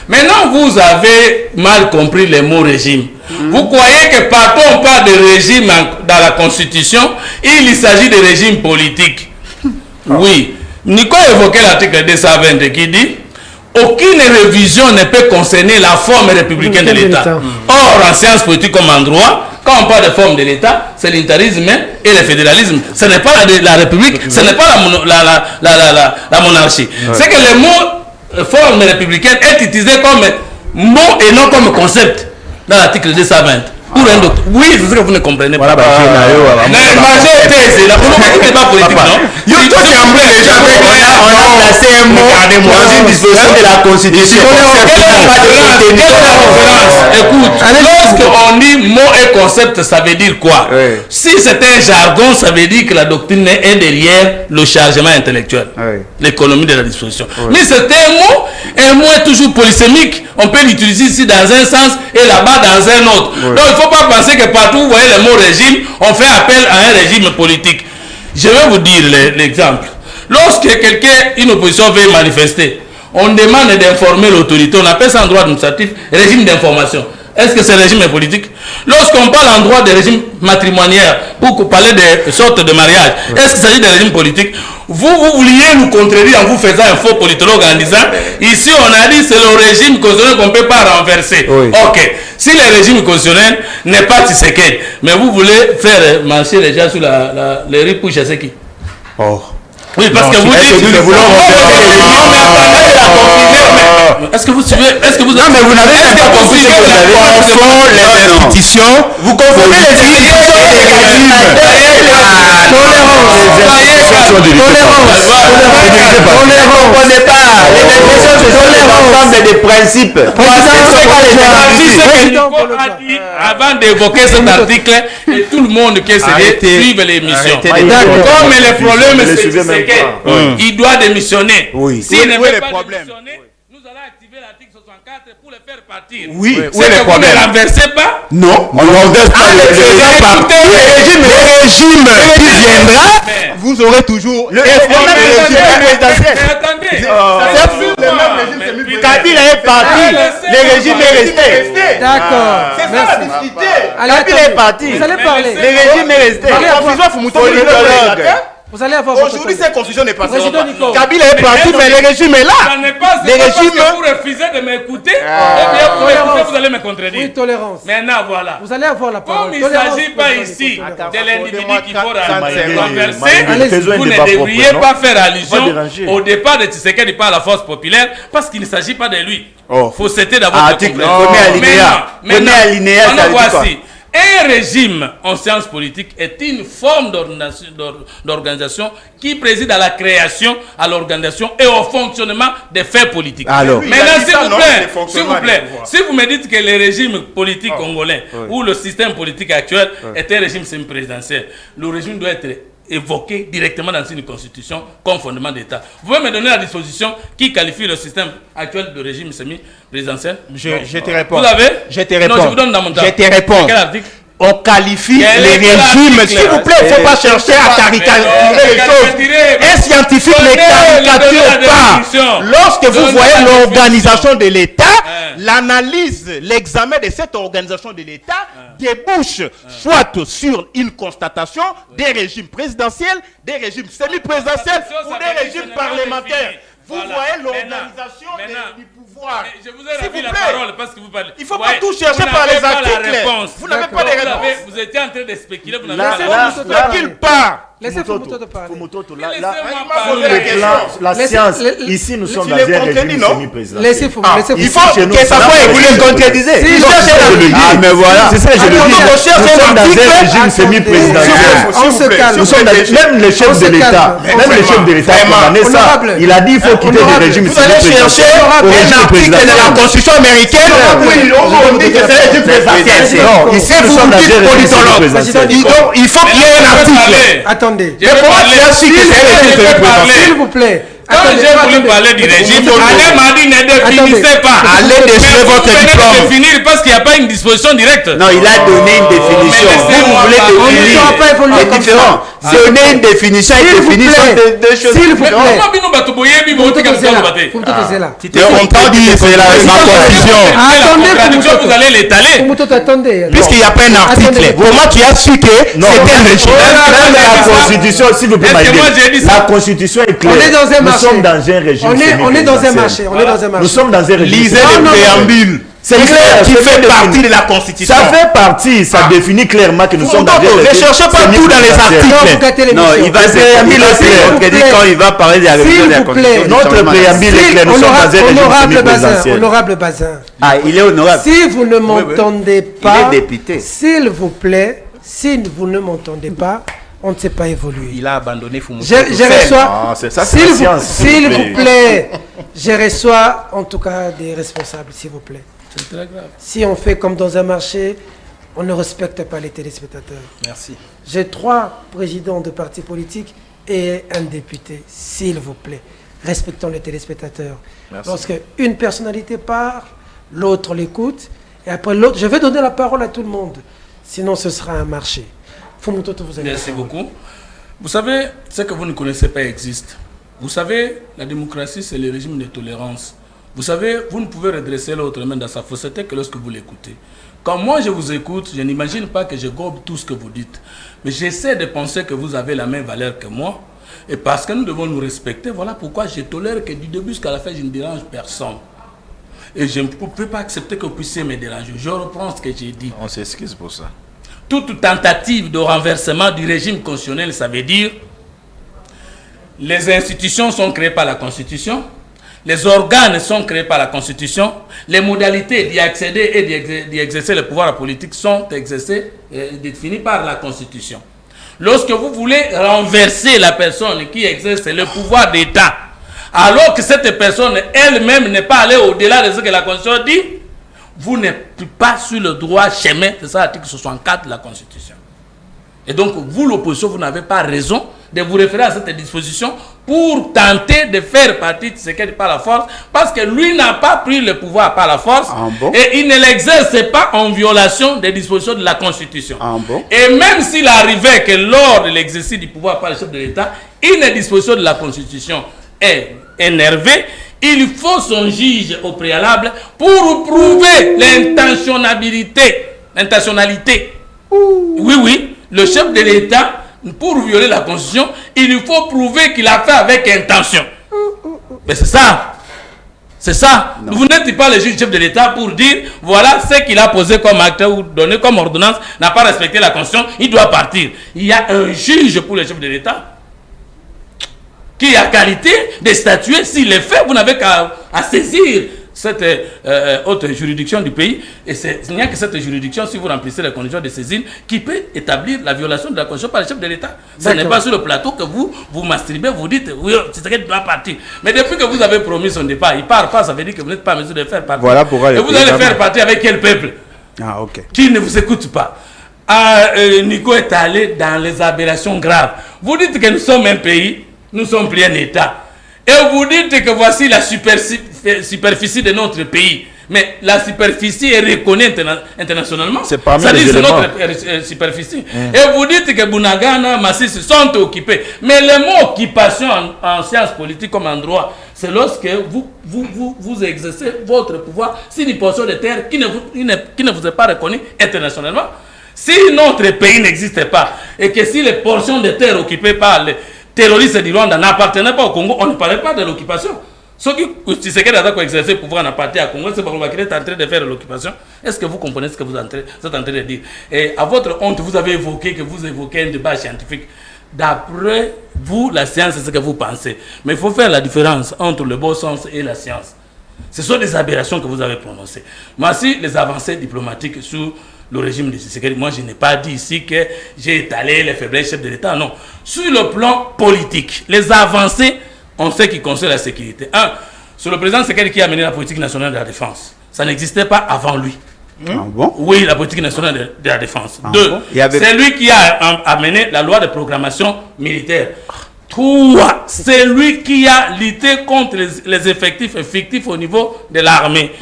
Maintenant, vous avez mal compris le mot régime. Vous croyez que partout on parle de régime dans la Constitution, il s'agit de régime politique. Oui. Nico évoquait l'article 220 qui dit aucune révision ne peut concerner la forme républicaine de l'État. Or, en sciences politiques comme en droit, quand on parle de forme de l'État, c'est l'unitarisme et le fédéralisme. Ce n'est pas la République, ce n'est pas la monarchie. C'est que le mot forme républicaine est utilisé comme mot et non comme concept dans l'article 220. Pour un docteur. Oui, c'est ce que vous ne comprenez pas. Mais majorité, c'est la politique n'est pas politique, non? On a placé un mot dans une disposition de la Constitution. Écoute, qu'on dit mot et concept, ça veut dire quoi? Si c'est un jargon, ça veut dire que la doctrine est derrière le chargement intellectuel, l'économie de la disposition. Mais c'est un mot est toujours polysémique. On peut l'utiliser ici dans un sens et là-bas dans un autre. Donc il ne faut pas penser que partout où vous voyez le mot régime, on fait appel à un régime politique. Je vais vous dire l'exemple. Lorsque une opposition veut manifester, on demande d'informer l'autorité. On appelle ça en droit administratif régime d'information. Est-ce que c'est régime politique? Lorsqu'on parle en droit de régime matrimonial, pour parler de sorte de mariage, est-ce qu'il s'agit de régime politique? Vous vouliez nous contredire en vous faisant un faux politologue en disant, ici on a dit c'est le régime constitutionnel qu'on ne peut pas renverser. Ok, si le régime constitutionnel n'est pas Tshisekedi, mais vous voulez faire marcher les gens sur les riz pour chasser qui? Oui, parce que vous dites que nous voulons est-ce que vous suivez? Est-ce que vous non, mais vous n'avez pas compris ce que vous avez dit. Les institutions, vous confondez les institutions et les régimes. Tolérance. Des principes. Avant d'évoquer cet article, et tout le monde qui essaie de suivre l'émission. Comme les problèmes, c'est il doit démissionner. S'il ne veut pas démissionner, nous allons activer l'article 64 pour le faire partir. Oui, c'est que vous ne renversez pas? Non, on ne renverse pas le régime qui viendra, vous aurez toujours le régime présidentiel. Mais attendez, Kabila est parti, le régime est resté. D'accord. C'est ça la difficulté. Kabila est parti, vous allez parler. le régime est resté. Vous allez avoir aujourd'hui, cette confusion n'est pas Président Nico. Kabila est parti, mais le régime est là. Ça n'est pas Le régime. parce que vous refusez de m'écouter. Et bien vous m'écoutez, vous allez me contredire. Oui, tolérance. Maintenant, voilà. Vous allez avoir la parole. Comme il ne s'agit pas ici de l'individu qu'il faut renverser, vous ne devriez pas faire allusion au départ de Tshisekedi par la force populaire parce qu'il ne s'agit pas de lui. Il faut citer d'abord le problème. Maintenant, voici. Un régime en sciences politiques est une forme d'organisation qui préside à la création, à l'organisation et au fonctionnement des faits politiques. Alors, maintenant, s'il vous plaît, si vous me dites que le régime politique congolais ou le système politique actuel est un régime semi-présidentiel, le régime doit être évoqué directement dans une constitution comme fondement d'État. Vous pouvez me donner la disposition qui qualifie le système actuel de régime semi-présidentiel? Je te réponds. Vous avez? Je te réponds. Non, je vous donne dans mon temps. Je te réponds. Quel article? On qualifie les régimes. S'il vous plaît, il ne faut pas chercher à caricaturer les choses. Un scientifique ne caricature pas. Lorsque vous voyez l'organisation de l'État, l'analyse, l'examen de cette organisation de l'État débouche soit sur une constatation des régimes présidentiels, des régimes semi-présidentiels ou des régimes parlementaires. Vous voyez l'organisation du pouvoir. Je vous ai rappelé la parole parce que vous parlez. Il ne faut pas tout chercher par les articles. Vous n'avez pas de réponse. Vous étiez en train de spéculer. Vous n'avez pas de réponse. Laissez Fumutoto parler. La science, ici nous sommes dans un régime semi-présidentiel. Laissez Fumutoto. Il faut que ça soit écoulé contredisé. Mais voilà, c'est ça que je le dis. Nous sommes dans un régime semi-présidentiel. Même le chef de l'État, condamné ça. Il a dit qu'il faut quitter le régime un semi-présidentiel. article de la Constitution américaine où on dit que c'est un régime présidentiel. Non, ici vous sommes dans un régime présidentiel. Il faut qu'il y ait un article. Attendez. S'il vous plaît. Quand j'ai voulu parler du régime, Alain m'a dit ne définissez pas. Allez déchirer votre diplôme. Définir parce qu'il n'y a pas une disposition directe. Non, il a donné une définition. Vous voulez définir les différents. Donner une définition et définition de deux choses différentes. On t'a dit c'est la confusion. Attendez, vous allez l'étaler. Puisqu'il n'y a pas un article. Comment tu as su que c'était un régime? La Constitution, s'il vous plaît, la Constitution est claire. Nous sommes dans un régime. On est dans un marché. Nous sommes dans un régime. Lisez le préambule. C'est clair qui fait partie de la Constitution. Ça fait partie, ça définit clairement que nous sommes dans un régime. Ne cherchez pas tout dans les articles. Non, il va quand il va parler de la révision de la Constitution. Notre préambule est clair. Nous sommes dans un régime présidentiel. Honorable Bazin. Ah, il est honorable. Si vous ne m'entendez pas, il est député. S'il vous plaît, si vous ne m'entendez pas, on ne sait pas évoluer. Il a abandonné Fumuto. Je reçois, c'est ça, c'est la science. s'il vous plaît, je reçois en tout cas des responsables, s'il vous plaît. C'est très grave. Si on fait comme dans un marché, on ne respecte pas les téléspectateurs. Merci. J'ai 3 présidents de partis politiques et un député, s'il vous plaît. Respectons les téléspectateurs. Merci. Lorsque une personnalité part, l'autre l'écoute, et après l'autre, je vais donner la parole à tout le monde. Sinon, ce sera un marché. Fumuto, vous avez Merci beaucoup. Vous savez, ce que vous ne connaissez pas existe. Vous savez, la démocratie, c'est le régime de tolérance. Vous savez, vous ne pouvez redresser l'autre main dans sa fausseté que lorsque vous l'écoutez. Quand moi je vous écoute, je n'imagine pas que je gobe tout ce que vous dites. Mais j'essaie de penser que vous avez la même valeur que moi. Et parce que nous devons nous respecter, voilà pourquoi je tolère que du début jusqu'à la fin, je ne dérange personne. Et je ne peux pas accepter que vous puissiez me déranger. Je reprends ce que j'ai dit. On s'excuse pour ça. Toute tentative de renversement du régime constitutionnel, ça veut dire les institutions sont créées par la Constitution, les organes sont créés par la Constitution, les modalités d'y accéder et d'y exercer le pouvoir politique sont exercées et définies par la Constitution. Lorsque vous voulez renverser la personne qui exerce le pouvoir d'État, alors que cette personne elle-même n'est pas allée au-delà de ce que la Constitution dit, vous n'êtes pas sur le droit chemin, c'est ça l'article 64 de la Constitution. Et donc, vous, l'opposition, vous n'avez pas raison de vous référer à cette disposition pour tenter de faire partie de ce qu'elle dit par la force, parce que lui n'a pas pris le pouvoir par la force, et il ne l'exerce pas en violation des dispositions de la Constitution. Et même s'il arrivait que lors de l'exercice du pouvoir par le chef de l'État, une disposition de la Constitution est énervée, il faut son juge au préalable pour prouver l'intentionnalité. Oui, le chef de l'État, pour violer la Constitution, il faut prouver qu'il a fait avec intention. Mais c'est ça. C'est ça. Non. Vous n'êtes pas le juge chef de l'État pour dire, voilà ce qu'il a posé comme acte ou donné comme ordonnance, n'a pas respecté la Constitution, il doit partir. Il y a un juge pour le chef de l'État qui a qualité de statuer s'il est fait. Vous n'avez qu'à saisir cette haute juridiction du pays. Et il n'y a que cette juridiction, si vous remplissez les conditions de saisine, qui peut établir la violation de la Constitution par le chef de l'État. Ce n'est pas sur le plateau que vous masturbez, vous dites, oui, c'est ce qu'il doit partir. Mais depuis que vous avez promis son départ, il part pas, ça veut dire que vous n'êtes pas en mesure de faire partir. Voilà pourquoi et vous allez faire partir avec quel peuple? Qui ne vous écoute pas. Nico est allé dans les aberrations graves. Vous dites que nous sommes un pays, nous sommes plus un État. Et vous dites que voici la superficie de notre pays. Mais la superficie est reconnue internationalement. C'est parmi les éléments. C'est notre superficie. Et vous dites que Bunagana, Massis sont occupés. Mais le mot occupation en sciences politiques comme en droit, c'est lorsque vous exercez votre pouvoir sur une portion de terre qui ne vous est pas reconnue internationalement. Si notre pays n'existait pas, et que si les portions de terre occupées par les terroristes du Rwanda n'appartenaient pas au Congo, on ne parlait pas de l'occupation. Ceux qui se quedent à exercer le pouvoir en partie à Congo, c'est parce qu'on est en train de faire l'occupation. Est-ce que vous comprenez ce que vous êtes en train de dire? Et à votre honte, vous avez évoqué que vous évoquez un débat scientifique. D'après vous, la science, c'est ce que vous pensez. Mais il faut faire la différence entre le bon sens et la science. Ce sont des aberrations que vous avez prononcées. Moi, si les avancées diplomatiques sur le régime de Tshisekedi, moi je n'ai pas dit ici que j'ai étalé les faiblesses chefs de l'État, non. Sur le plan politique, les avancées en ce qui concerne la sécurité. Un, sur le président Tshisekedi qui a mené la politique nationale de la défense. Ça n'existait pas avant lui. Oui, la politique nationale de la défense. Deux, c'est lui qui a amené la loi de programmation militaire. 3, c'est lui qui a lutté contre les effectifs fictifs au niveau de l'armée.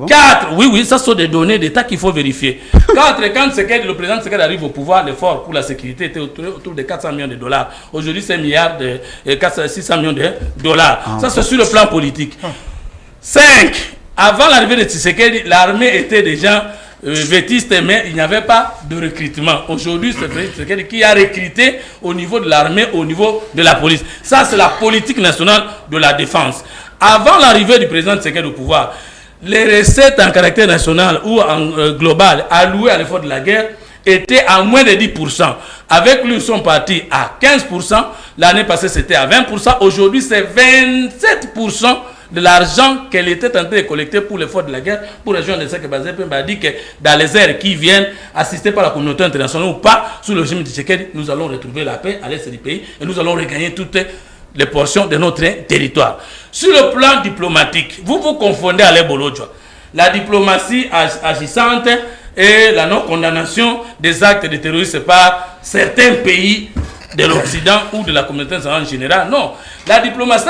4, oui, ça sont des données d'État qu'il faut vérifier. 4, quand le président Tshisekedi arrive au pouvoir, l'effort pour la sécurité était autour de 400 millions de dollars. Aujourd'hui, c'est 600 millions de dollars. Ça, c'est sur le plan politique. 5, avant l'arrivée de Tshisekedi, l'armée était déjà vétiste, mais il n'y avait pas de recrutement. Aujourd'hui, c'est Tshisekedi qui a recruté au niveau de l'armée, au niveau de la police. Ça, c'est la politique nationale de la défense. Avant l'arrivée du président Tshisekedi au pouvoir, les recettes en caractère national ou en global allouées à l'effort de la guerre étaient à moins de 10%. Avec lui, ils sont partis à 15%. L'année passée, c'était à 20%. Aujourd'hui, c'est 27% de l'argent qu'elle était en train de collecter pour l'effort de la guerre, pour rejoindre les Tshisekedi. Bazé Pemba a dit que dans les aires qui viennent, assistés par la communauté internationale ou pas, sous le régime de Tshisekedi, nous allons retrouver la paix à l'est du pays et nous allons regagner toutes les portions de notre territoire. Sur le plan diplomatique, vous vous confondez à l'Ebolodjoa. La diplomatie agissante et la non-condamnation des actes de terrorisme par certains pays de l'Occident ou de la communauté internationale en général. Non. La diplomatie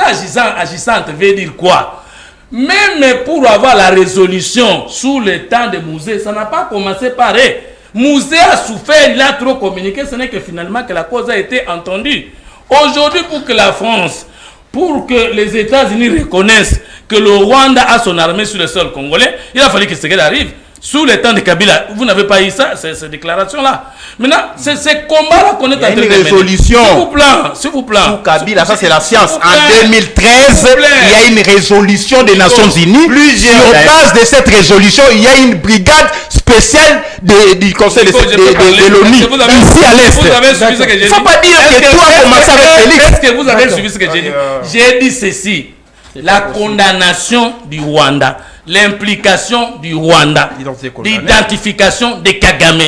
agissante veut dire quoi? Même pour avoir la résolution sous le temps de Mouzé, ça n'a pas commencé par eux. Mouzé a souffert, il a trop communiqué, ce n'est que finalement que la cause a été entendue. Aujourd'hui, pour que la France, pour que les États-Unis reconnaissent que le Rwanda a son armée sur le sol congolais, il a fallu que Tshisekedi arrive. Sous le temps de Kabila, vous n'avez pas eu ça, ces déclarations-là. Maintenant, c'est ces combats-là qu'on est en train de mener. Il y a une résolution. S'il vous plaît. Sous Kabila, ça c'est la science. En 2013, il y a une résolution des Nations Unies. Sur base de cette résolution, il y a une brigade spéciale du Conseil de l'ONU. Ici à l'Est. Il ne faut pas dire que tout a commencé avec Félix. Est-ce que vous avez suivi ce que j'ai dit? J'ai dit ceci. La condamnation du Rwanda, l'implication du Rwanda, l'identification de Kagame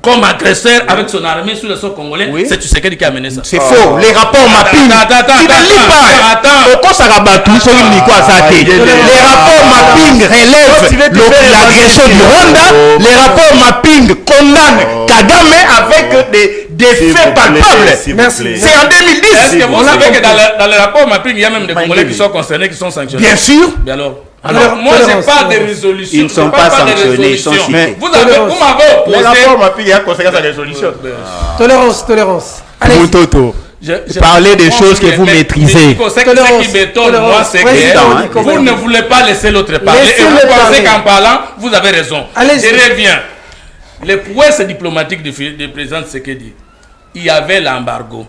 comme agresseur avec son armée sur le sol congolais, c'est Tshisekedi qui a mené ça. C'est faux. Les rapports mapping, tu ne lis pas. Les rapports mapping relèvent l'agression du Rwanda. Les rapports mapping condamnent Kagame avec des faits palpables. Merci. C'est en 2010. Est-ce que vous savez que dans le rapport mapping, il y a même des Congolais qui sont concernés, qui sont sanctionnés? Bien sûr. Mais alors, moi, je n'ai pas de résolution. Ils ne sont pas sanctionnés, ils sont cités. Vous m'avez opposé. Le rapport mapping, il y a conséquence à la résolution. Tolérance. Allez. Parlez des choses que vous maîtrisez. Ce qui m'étonne, moi, c'est que vous ne voulez pas laisser l'autre parler. Et vous pensez qu'en parlant, vous avez raison. Je reviens. Les prouesses diplomatiques du président Tshisekedi, il y avait l'embargo.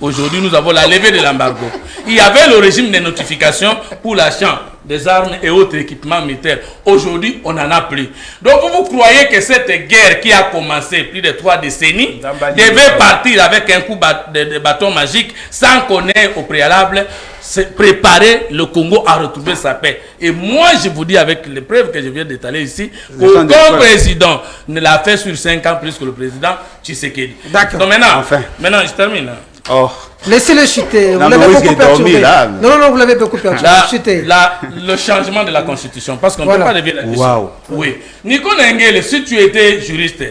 Aujourd'hui, nous avons la levée de l'embargo. Il y avait le régime de notification pour l'achat des armes et autres équipements militaires. Aujourd'hui, on n'en a plus. Donc, vous croyez que cette guerre qui a commencé plus de 3 décennies devait partir avec un coup de bâton magique sans qu'on ait au préalable préparer le Congo à retrouver sa paix. Et moi, je vous dis avec les preuves que je viens d'étaler ici, qu'aucun président ne l'a fait sur 5 ans plus que le président Tshisekedi. D'accord. Donc maintenant, je termine. Laissez-le chuter. Vous l'avez beaucoup perturbé. Non, vous l'avez beaucoup perturbé. Le changement de la Constitution, parce qu'on ne peut pas lever la question. Oui. Nico Nengele, si tu étais juriste,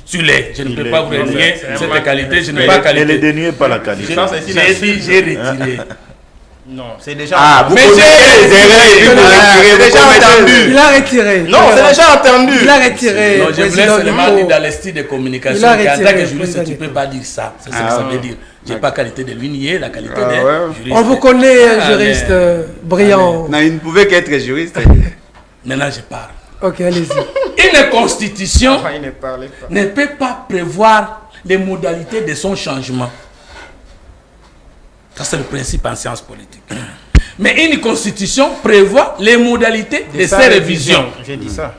tu l'es. Je ne peux pas vous renier cette qualité. Je n'ai pas qualité. Ne le déniez pas la qualité. J'ai dit, j'ai retiré. Non, c'est déjà. Mais j'ai entendu. Il a retiré. Non, c'est déjà entendu. Il a retiré. Non, je voulais seulement dire dans les styles de communication qu'en tant que juriste, tu ne peux pas dire ça. C'est ce que ça veut dire. Je n'ai pas qualité de lui nier la qualité des juristes. On vous connaît, juriste brillant. Non, il ne pouvait qu'être juriste. Maintenant, je parle. Ok, allez-y. Une constitution ne peut pas prévoir les modalités de son changement. Ça, c'est le principe en sciences politiques. Mais une constitution prévoit les modalités de ses révisions. J'ai dit ça.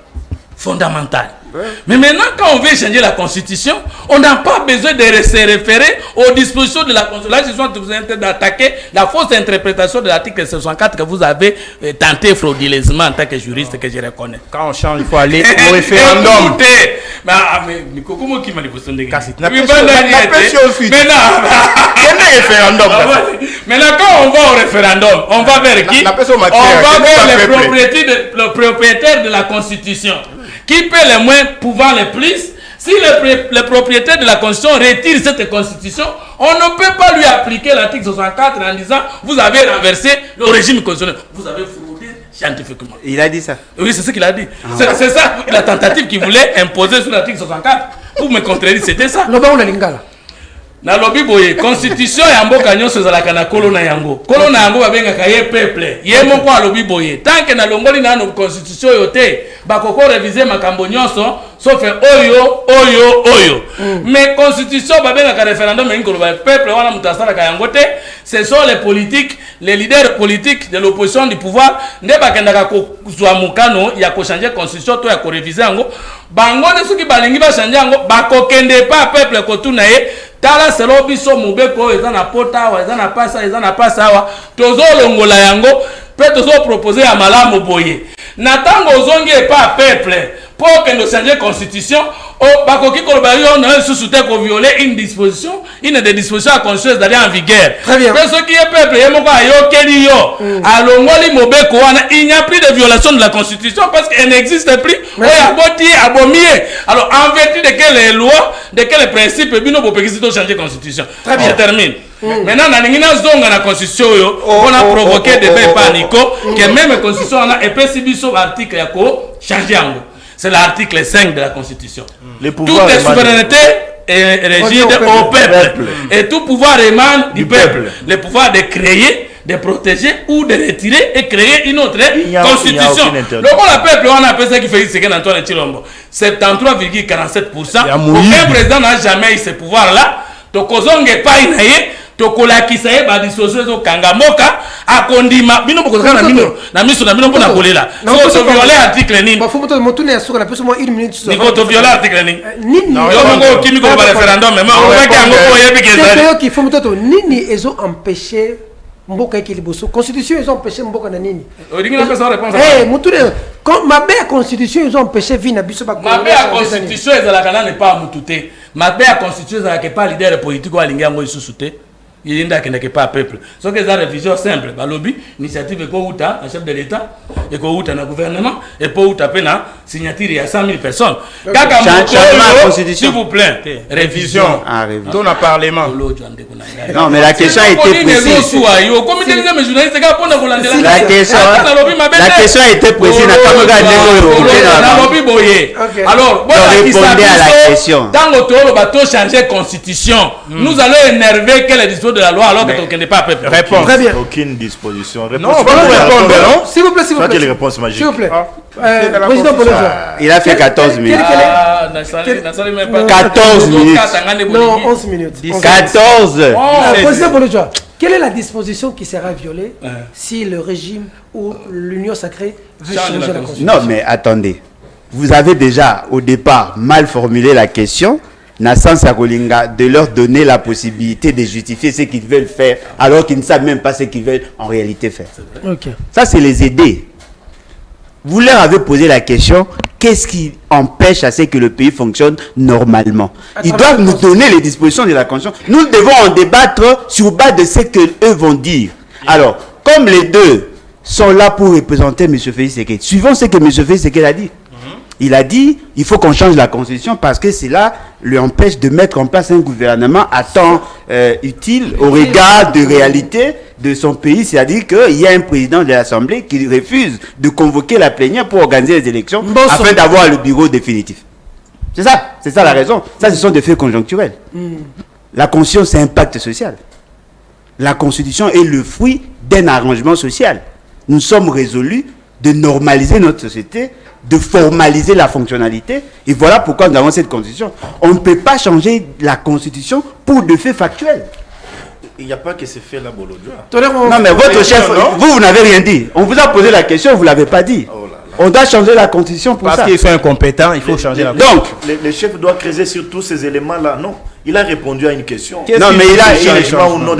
Fondamentales. Ouais. Mais maintenant, quand on veut changer la constitution, on n'a pas besoin de se référer aux dispositions de la constitution. Là, je suis en train d'attaquer la fausse interprétation de l'article 64 que vous avez tenté frauduleusement en tant que juriste que je reconnais. Quand on change, il faut aller au référendum. Mais comment qui m'a dit Maintenant, quand on va au référendum, on va vers qui? On va vers le propriétaire de la constitution. Qui paie les moins, pouvant les plus? Si le propriétaire de la Constitution retire cette Constitution, on ne peut pas lui appliquer l'article 64 en disant vous avez renversé le régime constitutionnel. Vous avez fraudé scientifiquement. Il a dit ça? Oui, c'est ce qu'il a dit. C'est ça la tentative qu'il voulait imposer sur l'article 64. Pour me contredire, c'était ça. Na lobi boye constitution ya mboka nyonso ezalaka na kolo na yango babengaka ye peuple ye moko alobi boye tant que na longoli na constitution yo te bakoko réviser makambo nyonso sauf oyo mais constitution babengaka référendum ngolo ba peuple wana mutasala ka yango te. Ce sont les politiques, les leaders politiques de l'opposition du pouvoir nde bakendaka ko zwa mukano ya ko changer constitution to ya ko réviser yango bango ne soki balingi ba changer yango bakokende pa peuple ko tuna ye tala selo biso mubeko eza na pota wa eza na pasa wa tozo longola yango peut toujours proposer à Malam Oboye. N'attend aux ongues et pas peuple pour que nous changions la constitution. Au Bakoki Kolbayo, on a sous pour violer une disposition, une des dispositions à constitution d'aller en vigueur. Très bien. Mais ce qui est peuple, il n'y a plus de violation de la constitution parce qu'elle n'existe plus. Alors, en vertu de quelles lois, de quels principes, nous pouvons changer la constitution. Très bien. Je termine. Maintenant, dans la constitution, on a provoqué des débats panico, que même la constitution a épaissi sur l'article changer. C'est l'article 5 de la constitution. Toute les souverainetés est régie au peuple. Et tout pouvoir émane du peuple. Le pouvoir de créer, de protéger ou de retirer et créer une autre constitution. Le peuple, on appelle ça qui fait ce qu'est Antoine Chilombo. 73,47%. Aucun président n'a jamais eu ce pouvoir-là. Donc, on n'a pas tokola kisaye ba disposition zo kangamoka akondima bino bokozaka na miso na bino pona kolela so violer article nini bafumo to motune ya sura na peso mo 1 minute so niko to violer article nini nini yo mongo kimi ko ba référendum mais on va kango ko yebi ke c'est eux qui font to nini ils ont empêché mboka ki liboso constitution ils ont empêché mboka na nini odingi na pesa réponse eh motune comme ma belle constitution ils ont empêché vina biso ba ma belle constitution ezala kana ne pas mutute ma belle constitution ezala ke pas leader politique ou alinga ngo isusute il n'y a pas peuple. Ce que c'est une révision simple. Le lobby, l'initiative est pour un chef de l'État, et pour un gouvernement, et pour un signature il y a 100 000 personnes. S'il vous plaît, révision. Dans le Parlement. Non, mais la question a été précise. La question a été précise. Alors, répondez à la question. Dans le bateau changer la constitution, nous allons énerver quelle disposition de la loi alors que tu n'es pas peuple. Réponse. Très bien. Aucune disposition. Non, on va vous répondre, non? S'il vous plaît, s'il vous plaît. Quelle réponse magique? S'il vous plaît. Président Bolojoa. Il a fait 14 minutes. 14 minutes. Non, 11 minutes. 14. Président Bolojoa, quelle est la disposition qui sera violée si le régime ou l'Union sacrée veut changer la constitution? Non, mais attendez. Vous avez déjà, au départ, mal formulé la question. Nassan Sakolinga, de leur donner la possibilité de justifier ce qu'ils veulent faire, alors qu'ils ne savent même pas ce qu'ils veulent en réalité faire. Okay. Ça, c'est les aider. Vous leur avez posé la question, qu'est-ce qui empêche à ce que le pays fonctionne normalement? Ils doivent nous donner les dispositions de la Constitution. Nous devons en débattre sur base de ce qu'eux vont dire. Alors, comme les deux sont là pour représenter M. Félix Tshisekedi, suivons ce que M. Félix Tshisekedi a dit. Il a dit il faut qu'on change la constitution parce que cela lui empêche de mettre en place un gouvernement à temps utile au regard de réalité de son pays. C'est-à-dire qu'il y a un président de l'Assemblée qui refuse de convoquer la plénière pour organiser les élections afin d'avoir le bureau définitif. C'est ça la raison. Ça, ce sont des faits conjoncturels. La constitution, c'est un pacte social. La constitution est le fruit d'un arrangement social. Nous sommes résolus de normaliser notre société, de formaliser la fonctionnalité. Et voilà pourquoi nous avons cette constitution. On ne peut pas changer la constitution pour des faits factuels. Il n'y a pas que ces faits-là, Bolojoa. Non, mais votre chef, vous n'avez rien dit. On vous a posé la question, vous ne l'avez pas dit. Oh là là. On doit changer la constitution pour ça. Parce qu'ils sont incompétents, il faut changer la constitution. Donc, les chefs doivent creuser sur tous ces éléments-là. Non, il a répondu à une question. Non, mais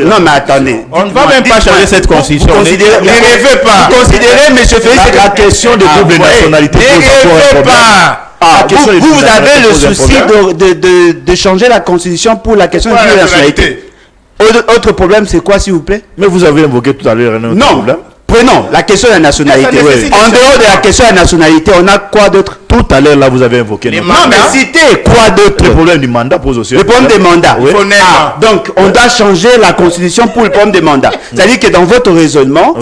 non, mais attendez. On ne va même pas changer cette constitution. Ne rêvez pas. Vous considérez, M. Félix, la question de double nationalité. Ne rêvez pas. Vous avez le souci de changer la constitution pour la question de double nationalité. Autre problème, c'est quoi, s'il vous plaît? Mais vous avez invoqué tout à l'heure un autre problème. Prenons la question de la nationalité. En dehors de la question de la nationalité, on a quoi d'autre? Tout à l'heure, là, vous avez invoqué. Non, mais citez quoi d'autre? Le problème du mandat pose aussi. Le problème des mandats. Oui. Donc, on doit changer la constitution pour le problème des mandats. C'est-à-dire que dans votre raisonnement,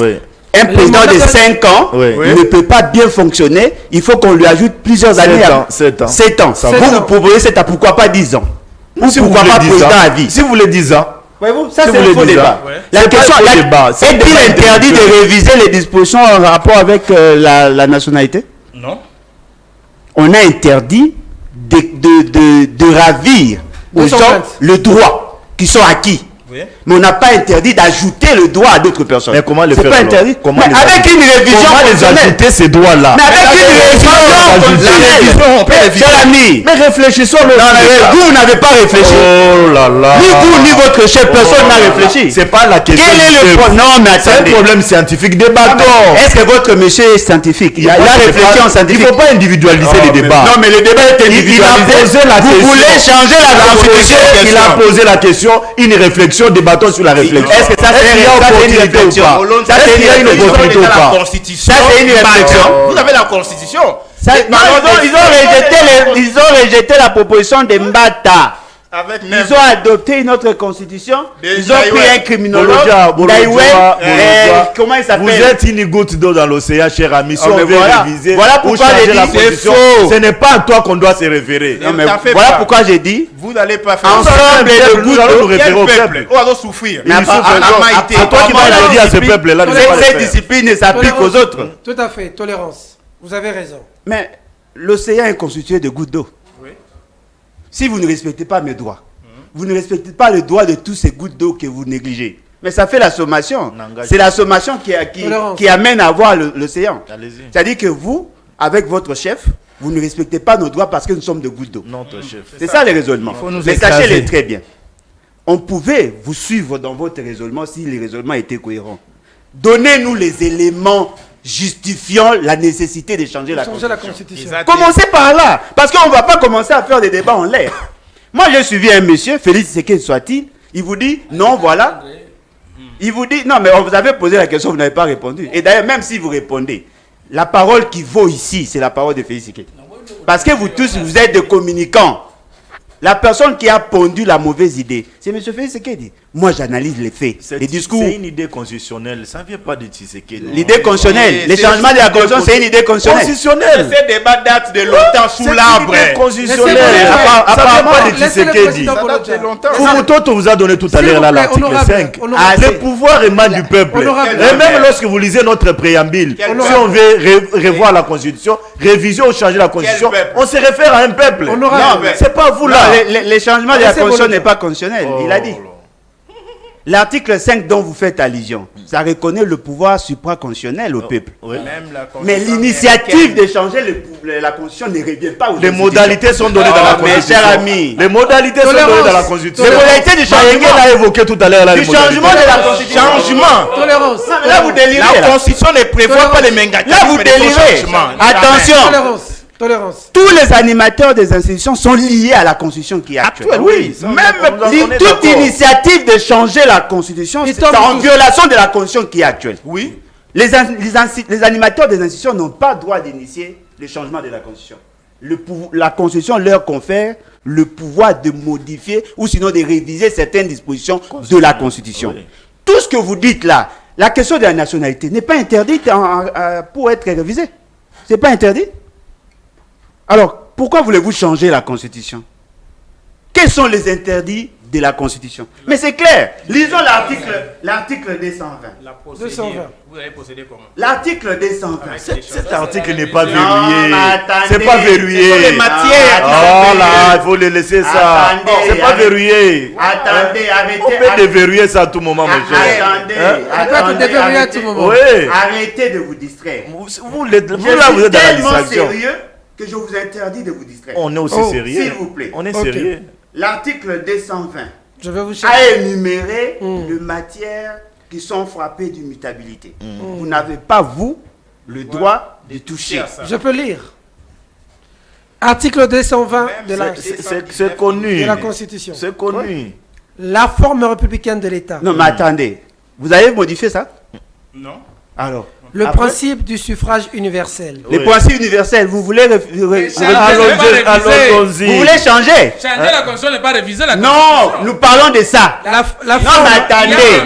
un président de 5 ans ne peut pas bien fonctionner. Il faut qu'on lui ajoute plusieurs années. 7 ans. 7 ans. Vous proposez 7 ans. Pourquoi pas 10 ans? Pourquoi pas président à vie? Si vous voulez 10 ans. Voyez-vous, ça c'est le faux débat. La question est-il interdit de réviser les dispositions en rapport avec la nationalité? Non. On a interdit de ravir aux gens le droit qui sont acquis Oui. Mais on n'a pas interdit d'ajouter le droit à d'autres personnes. Mais comment le faire? C'est pas interdit. Comment mais avec une révision. Comment les ajouter ces droits-là? Mais avec une révision. Cher ami. Mais réfléchissons. Vous n'avez pas réfléchi. Oh là là. Ni vous, ni votre chef, personne n'a réfléchi. C'est pas la question. Quel est le problème? Non, mais c'est un problème scientifique. Débattons. Est-ce que votre monsieur est scientifique? Il a réfléchi en scientifique. Il ne faut pas individualiser les débats. Non, mais le débat est individualisé. Il a posé la question. Vous voulez changer la constitution? Il a posé la question, une réflexion, débattons sur la réflexion. Est-ce que ça c'est une réflexion? Ça c'est une opportunité ou pas? Ça c'est une réflexion. Vous avez la constitution. Ils ont rejeté la proposition de Mbata. Ils ont adopté une autre constitution. Ils ont pris un criminologue. Comment il s'appelle? Vous êtes une goutte d'eau dans l'océan, cher ami. Si on veut réviser, voilà pourquoi j'ai dit c'est faux. Ce n'est pas à toi qu'on doit se référer. Voilà pourquoi j'ai dit. Vous n'allez pas faire ensemble de nous allons nous référer au peuple. On va souffrir. C'est toi qui m'as dit à ce peuple-là. Cette discipline s'applique aux autres. Tout à fait, tolérance. Vous avez raison. Mais l'océan est constitué de gouttes d'eau. Si vous ne respectez pas mes droits, vous ne respectez pas le droit de tous ces gouttes d'eau que vous négligez. Mais ça fait la sommation. C'est la sommation qui amène à voir l'océan. C'est-à-dire que vous, avec votre chef, vous ne respectez pas nos droits parce que nous sommes de gouttes d'eau. C'est ça le raisonnement. Mais sachez-le très bien. On pouvait vous suivre dans votre raisonnement si le raisonnement était cohérent. Donnez-nous les éléments justifiant la nécessité de changer la Constitution. Commencez par là, parce qu'on ne va pas commencer à faire des débats en l'air. Moi, j'ai suivi un monsieur, Félix Tshisekedi soit-il, il vous dit, non, voilà. Il vous dit, non, mais on vous avait posé la question, vous n'avez pas répondu. Et d'ailleurs, même si vous répondez, la parole qui vaut ici, c'est la parole de Félix Tshisekedi. Parce que vous tous, vous êtes des communicants. La personne qui a pondu la mauvaise idée, c'est M. Félix Tshisekedi. Moi, j'analyse les faits, les discours. C'est une idée constitutionnelle, ça ne vient pas de Tshisekedi. L'idée constitutionnelle, les changements de la Constitution, c'est une idée constitutionnelle. Ces débats datent de longtemps sous l'arbre. C'est une idée constitutionnelle. Ça ne vient pas de Tshisekedi. Fumutoto vous a donné tout à l'heure l'article 5. Le pouvoir émane du peuple. Et même lorsque vous lisez notre préambule, si on veut revoir la Constitution, réviser ou changer la Constitution, on se réfère à un peuple. Non, c'est pas vous là. Les changements de la Constitution n'est pas constitutionnel, il a dit. L'article 5 dont vous faites allusion, ça reconnaît le pouvoir supraconstitutionnel au peuple. Mais l'initiative de changer la Constitution ne revient pas aux Les modalités sont données dans la Constitution. Mes chers amis. Les modalités sont données dans la Constitution. Les modalités du changement. l'a évoqué tout à l'heure. Du changement de la Constitution. Changement. Tolérance. Là, vous délirez. La Constitution ne prévoit pas les mégatismes. Là, vous délirez. Attention. Tolérance. Tous les animateurs des institutions sont liés à la Constitution qui est actuelle. Oui, même toute initiative de changer la Constitution, c'est en violation de la Constitution qui est actuelle. Oui. Les animateurs des institutions n'ont pas droit d'initier le changement de la Constitution. La Constitution leur confère le pouvoir de modifier ou sinon de réviser certaines dispositions de la Constitution. Oui. Tout ce que vous dites là, la question de la nationalité n'est pas interdite pour être révisée. Ce n'est pas interdit. Alors, pourquoi voulez-vous changer la Constitution? Quels sont les interdits de la Constitution? Mais c'est clair. Lisons l'article 220. Vous avez procédé comment? L'article 220. Cet article n'est pas verrouillé. C'est pas verrouillé. Les matières. Oh là, il faut le laisser ça. C'est pas verrouillé. Attendez, arrêtez. On peut déverrouiller ça à tout moment, mon cher. Arrêtez de vous distraire. Vous là, vous êtes dans la distraction. Sérieux que je vous interdis de vous distraire. On est aussi sérieux. S'il vous plaît. On est sérieux. L'article 220 Je vais vous a énuméré les matières qui sont frappées d'immutabilité. Vous n'avez pas, vous, le droit de toucher. Je peux lire. Article 220 de c'est connu. De la Constitution. C'est connu. La forme républicaine de l'État. Non, mais attendez. Vous avez modifié ça? Non. Alors le principe du suffrage universel. Les principes universels, vous voulez allons-y. Vous voulez changer? Changer la Constitution n'est pas réviser la Constitution. Non, nous parlons de ça. La non, mais attendez.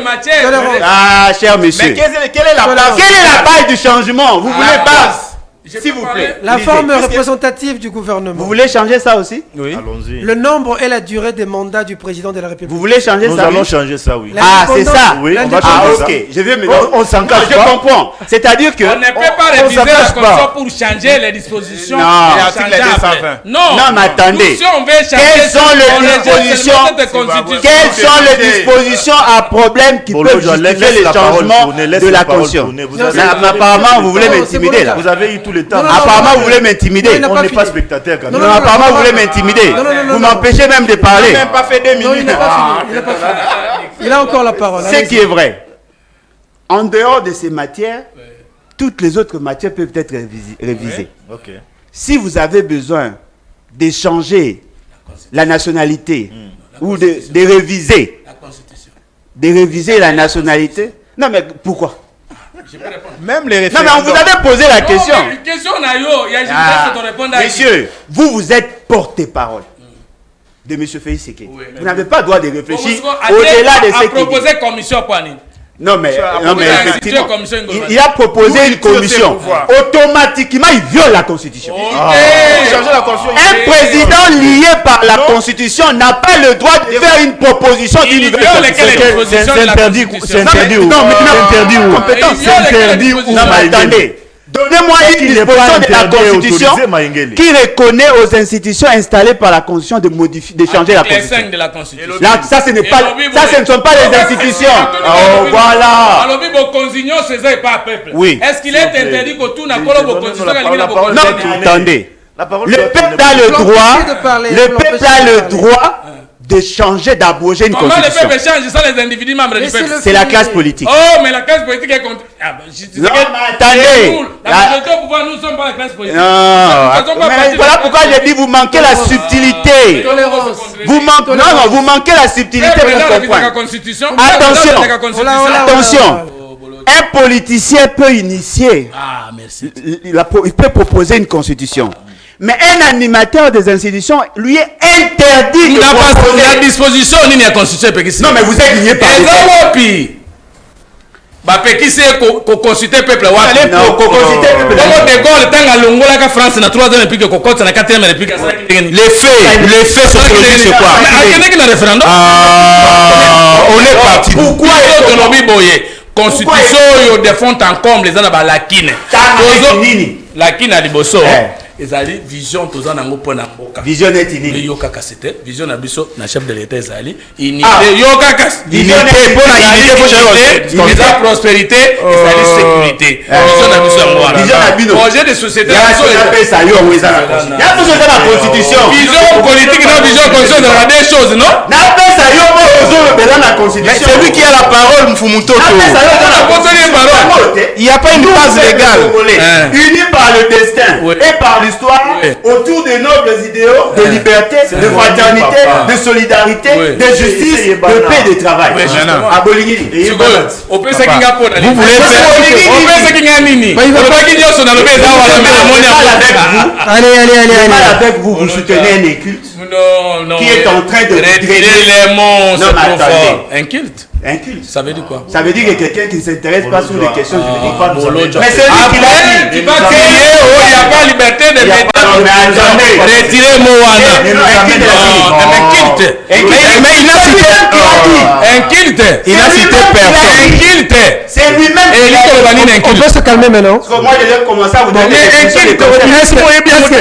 Ah, cher monsieur. Mais quelle est la base? Quelle est la base du changement? Vous voulez pas? S'il vous plaît. La forme représentative du gouvernement. Vous voulez changer ça aussi? Oui. Allons-y. Le nombre et la durée des mandats du président de la République. Vous voulez changer ça? Nous allons changer ça, oui. Ah, c'est ça. Oui, on va Ah, changer ça. ok. Je vais me. On s'en cache Je pas. comprends. C'est-à-dire que. On ne peut pas réviser la constitution pour changer les dispositions. Non. et L'article changer après. 220. Non. Non, mais attendez. Nous, si on veut changer, Quelles sont les on rejette dispositions? cette constitution. Quelles sont les dispositions à problème qui Bon, peuvent je laisse justifier les la parole changements tourner, laisse de la la parole Constitution? tourner. Vous Non, avez- c'est- Mais apparemment, vous voulez Non, c'est m'intimider bon, là. Vous avez eu tout le temps. Non, non, Apparemment, vous voulez il m'intimider. n'a On pas n'est pas fini. spectateur quand Non, même. Non, apparemment, vous voulez non, m'intimider. non, non, non, Vous non. m'empêchez même de parler. Même pas fait 2 Non, il minutes. n'a pas fini. Il n'a pas fini. Il a encore la parole. Ce qui est vrai. En dehors de ces matières, toutes les autres matières peuvent être révisées. Ok. Si vous avez besoin d'échanger la nationalité ou de réviser, la nationalité, non mais pourquoi? Même les Non mais on vous référendums. avait posé la question. Non, mais question na yo, il y a juste Ah, que tu réponds à messieurs, vous êtes porte-parole de M. Félix Tshisekedi. Vous n'avez pas le droit de réfléchir au-delà de ce qu'il dit. proposer commission pour Anine. Non mais effectivement, commission Ngoma. il a proposé D'où une il tire ses commission. pouvoirs. Automatiquement, il viole la Constitution. Changer la constitution. Un président lié par la Constitution n'a pas le droit de faire une proposition d'une Il nouvelle viole Constitution. lesquelles dispositions de la interdit Constitution. Non, mais où? non, mais C'est interdit où? compétence. Il viole lesquelles interdit où? dispositions. Non, mais attendez. Donnez-moi une Qui n'est pas disposition de la interdit et Constitution autorisé, Maïngeli. qui reconnaît aux institutions installées par la Constitution de modifier, de changer la Article Constitution. 5 de la Constitution. Là, ça, ce n'est pas, ça, ce ne sont pas les institutions. Oh, voilà. Alors, Bokonzigno, c'est ça et pas peuple. Oui. Est-ce qu'il est interdit que tout n'a pas le Bokonzigno la parole. Non, Bokonzigno? attendez. La parole Le doit peuple tourner. a le droit, de parler, le vous peuple l'empêchez a de le parler. droit de changer, d'abroger une Comment le constitution. peuple change ça, les individus membres du Laissez-le peuple? C'est la classe politique. Oh, mais la classe politique est contre. Ah, ben, Non, mais attendez. La majorité au pouvoir, nous ne sommes pas la classe politique. Non, mais voilà pourquoi j'ai dit vous manquez la subtilité. Tolérance. Vous manquez, non, non, vous manquez la subtilité pour comprendre. Attention. Attention. Un politicien peut initier, Ah, merci. il peut proposer une constitution. Mais un animateur des institutions, lui est interdit Il de n'a pas proposer. la disposition ni la constitution. Non, mais vous êtes lié par les Eza wapi bapekisi koconsulte peuple wapi Non, cocosité, bongo de Gaulle ntango alongolaka France na 3e république kokotisa na 4e république les faits sociologiques, c'est quoi? akendeki na référendum On est parti. pourquoi tolobi boye constitution oyo de fond en comble eza na balakine lakine ya liboso ezali vision toza nango mpo na mboka Vision est inutile. yo kaka c'était vision na biso na chef de l'état ezali unité yo kaka Unité pour la unité pour eza prospérité ezali sécurité vision na biso yango wana Vision na bino. projet de société Il y a na biso ce qu'on eza- appelle ça, yo, où est-ce la constitution? Il y a tout ce que la constitution. vision politique na vision constitution ezalaka des choses non N'appelle ça, yo, mais dans la constitution. C'est lui qui a la parole, Mfumutoto. N'appelle ça, yo, dans la Posez les paroles. Il n'y a pas une base légale. Unis par le destin Oui. et par l'histoire, Oui. autour de nobles idéaux de liberté, de fraternité, de solidarité, Oui. de justice, de paix et de travail. Oui, justement. À Bolingini. sikoyo opesaki nga mpo na nini? voulez faire- opesaki nga nini Bah, il va pas- olobaki nyonso nalobi eza wana me namoni Mal avec yango vous. Allez, allez, allez, Le mal allez. avec vous, vous soutenez un inculte. non non Qui est en train de retirer drainer- les mots Non, c'est mais trop attendez. fort un culte Inculte. ça veut dire quoi Ça veut dire que quelqu'un qui ne s'intéresse pas sur les questions juridiques. Bolojo. Mais c'est lui qui l'a Après, dit. tu vas crier oh il n'y a pas liberté de Il y a pas- non, mais attendez. retirer mot wana Mais nous, un culte. un culte Mais il a cité qui a dit. un culte Il a cité personne. un culte C'est lui-même et qui lui a dit. Kolobani un On peut culte se calmer maintenant. Parce que moi, je vais commencer à vous donner mais des un questions de culte, concept.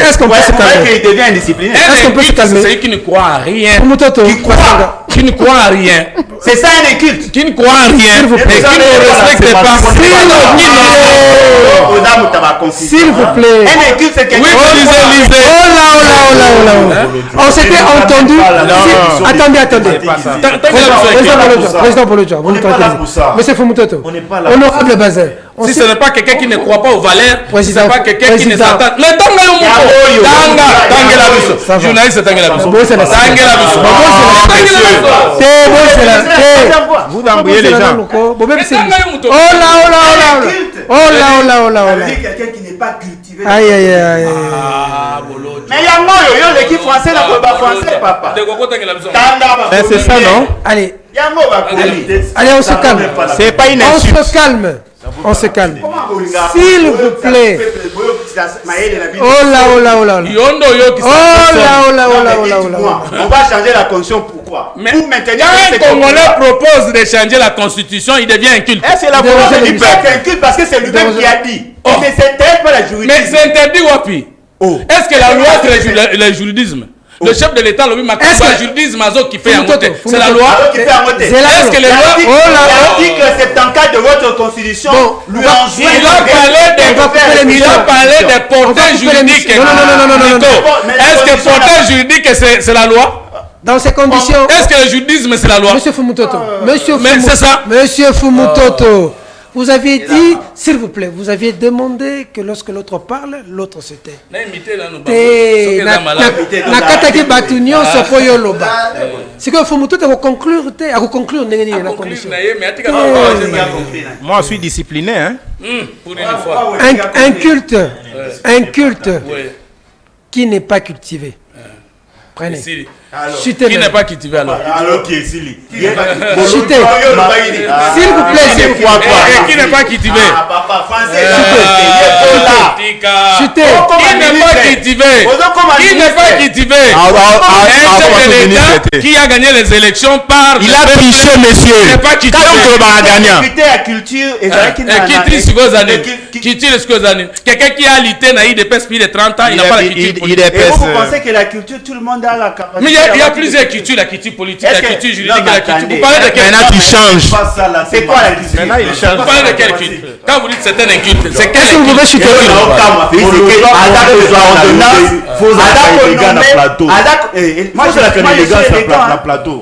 Est-ce qu'on peut se Vous voyez calmer? qu'il devient indiscipliné. Est-ce qu'on peut se calmer? c'est celui qui ne croit à rien Mutoto. qui ne croit à rien C'est ça un inculte. qui ne croit à rien S'il vous et plaît. qui ne respecte pas S'il vous plaît. Un inculte, c'est quelqu'un oui lisez Oh là, oh là, oh là, oh là, oh là. On s'était entendu. Si- Attendez, attendez. Président Bolojo, vous On nous n'est pas là tranquillisez. pour ça. Monsieur Fumutoto, On n'est pas là. honorable Bazin. On si s'est- ce n'est pas quelqu'un qui ne croit pas aux valeurs, si ce Président, n'est pas quelqu'un qui ne président. s'attend. Mais tanga yo muko. Tanga la biso. Ça va. Journaliste tanga la biso. Bon, c'est la- Tanga la biso. Bon, c'est la- Tanga la biso. C'est bon, c'est là. Vous embrouillez les gens. Bon, même c'est- tanga yo muto. Oh là, oh là, oh là. Oh là, oh là, oh là, oh là. quelqu'un qui n'est pas cultivé. Aïe, aïe, aïe, aïe. Ah, Bolojo. Mais il y a moi, yo, l'équipe française, la combat français, papa. De Koko tanga la biso. Mais c'est ça, non? Allez, Il y a moi, va allez, on se calme. C'est pas une On insulte. se calme. On se calme. S'il vous plaît. On va changer la constitution, pourquoi? Mais pour maintenir quand un Congolais propose de changer la constitution, il devient inculte. C'est la volonté du peuple inculte parce que c'est lui-même qui a dit. Mais c'est interdit par la juridiction. Mais c'est interdit, Wapi. Est-ce que la loi, c'est le juridisme? Le chef de l'État, le juridisme qui fait un vote. C'est la loi. Est-ce que les lois. L'article 74 de votre constitution lui enjoint. Il a parlé des porteurs juridiques. Non. Est-ce que porteur juridique, c'est la loi? Dans ces conditions. Est-ce que le juridisme, c'est la loi? Monsieur Fumutoto. C'est ça. Monsieur Fumutoto. Vous aviez dit, s'il vous plaît, vous aviez demandé que lorsque l'autre parle, l'autre se tait. Nakataki batunyo sokoyo loba. C'est que Fumutoto a conclure la condition. Moi, je suis discipliné, hein. Pour une fois. Un culte qui n'est pas cultivé. Prenez. Qui n'est pas cultivé alors? Alors qui est Sili? S'il vous plaît, s'il vous plaît. Qui n'est pas cultivé? Papa français. Qui n'est pas cultivé? Qui n'est pas cultivé? Qui a gagné les élections par. Il a triché, monsieur. Il n'est pas cultivé. Quelqu'un qui a lutté naïf de plus de 30 ans, il n'a pas la culture politique. Et vous pensez que la culture, tout le monde a la capacité? Il y a plusieurs cultures, la culture politique, la culture juridique, la culture. Vous parlez de quelle culture? Il change. C'est quoi la culture? Vous parlez de quelle culture? Quand vous dites c'est un inculte, c'est quelle culture? Vous pouvez chuter.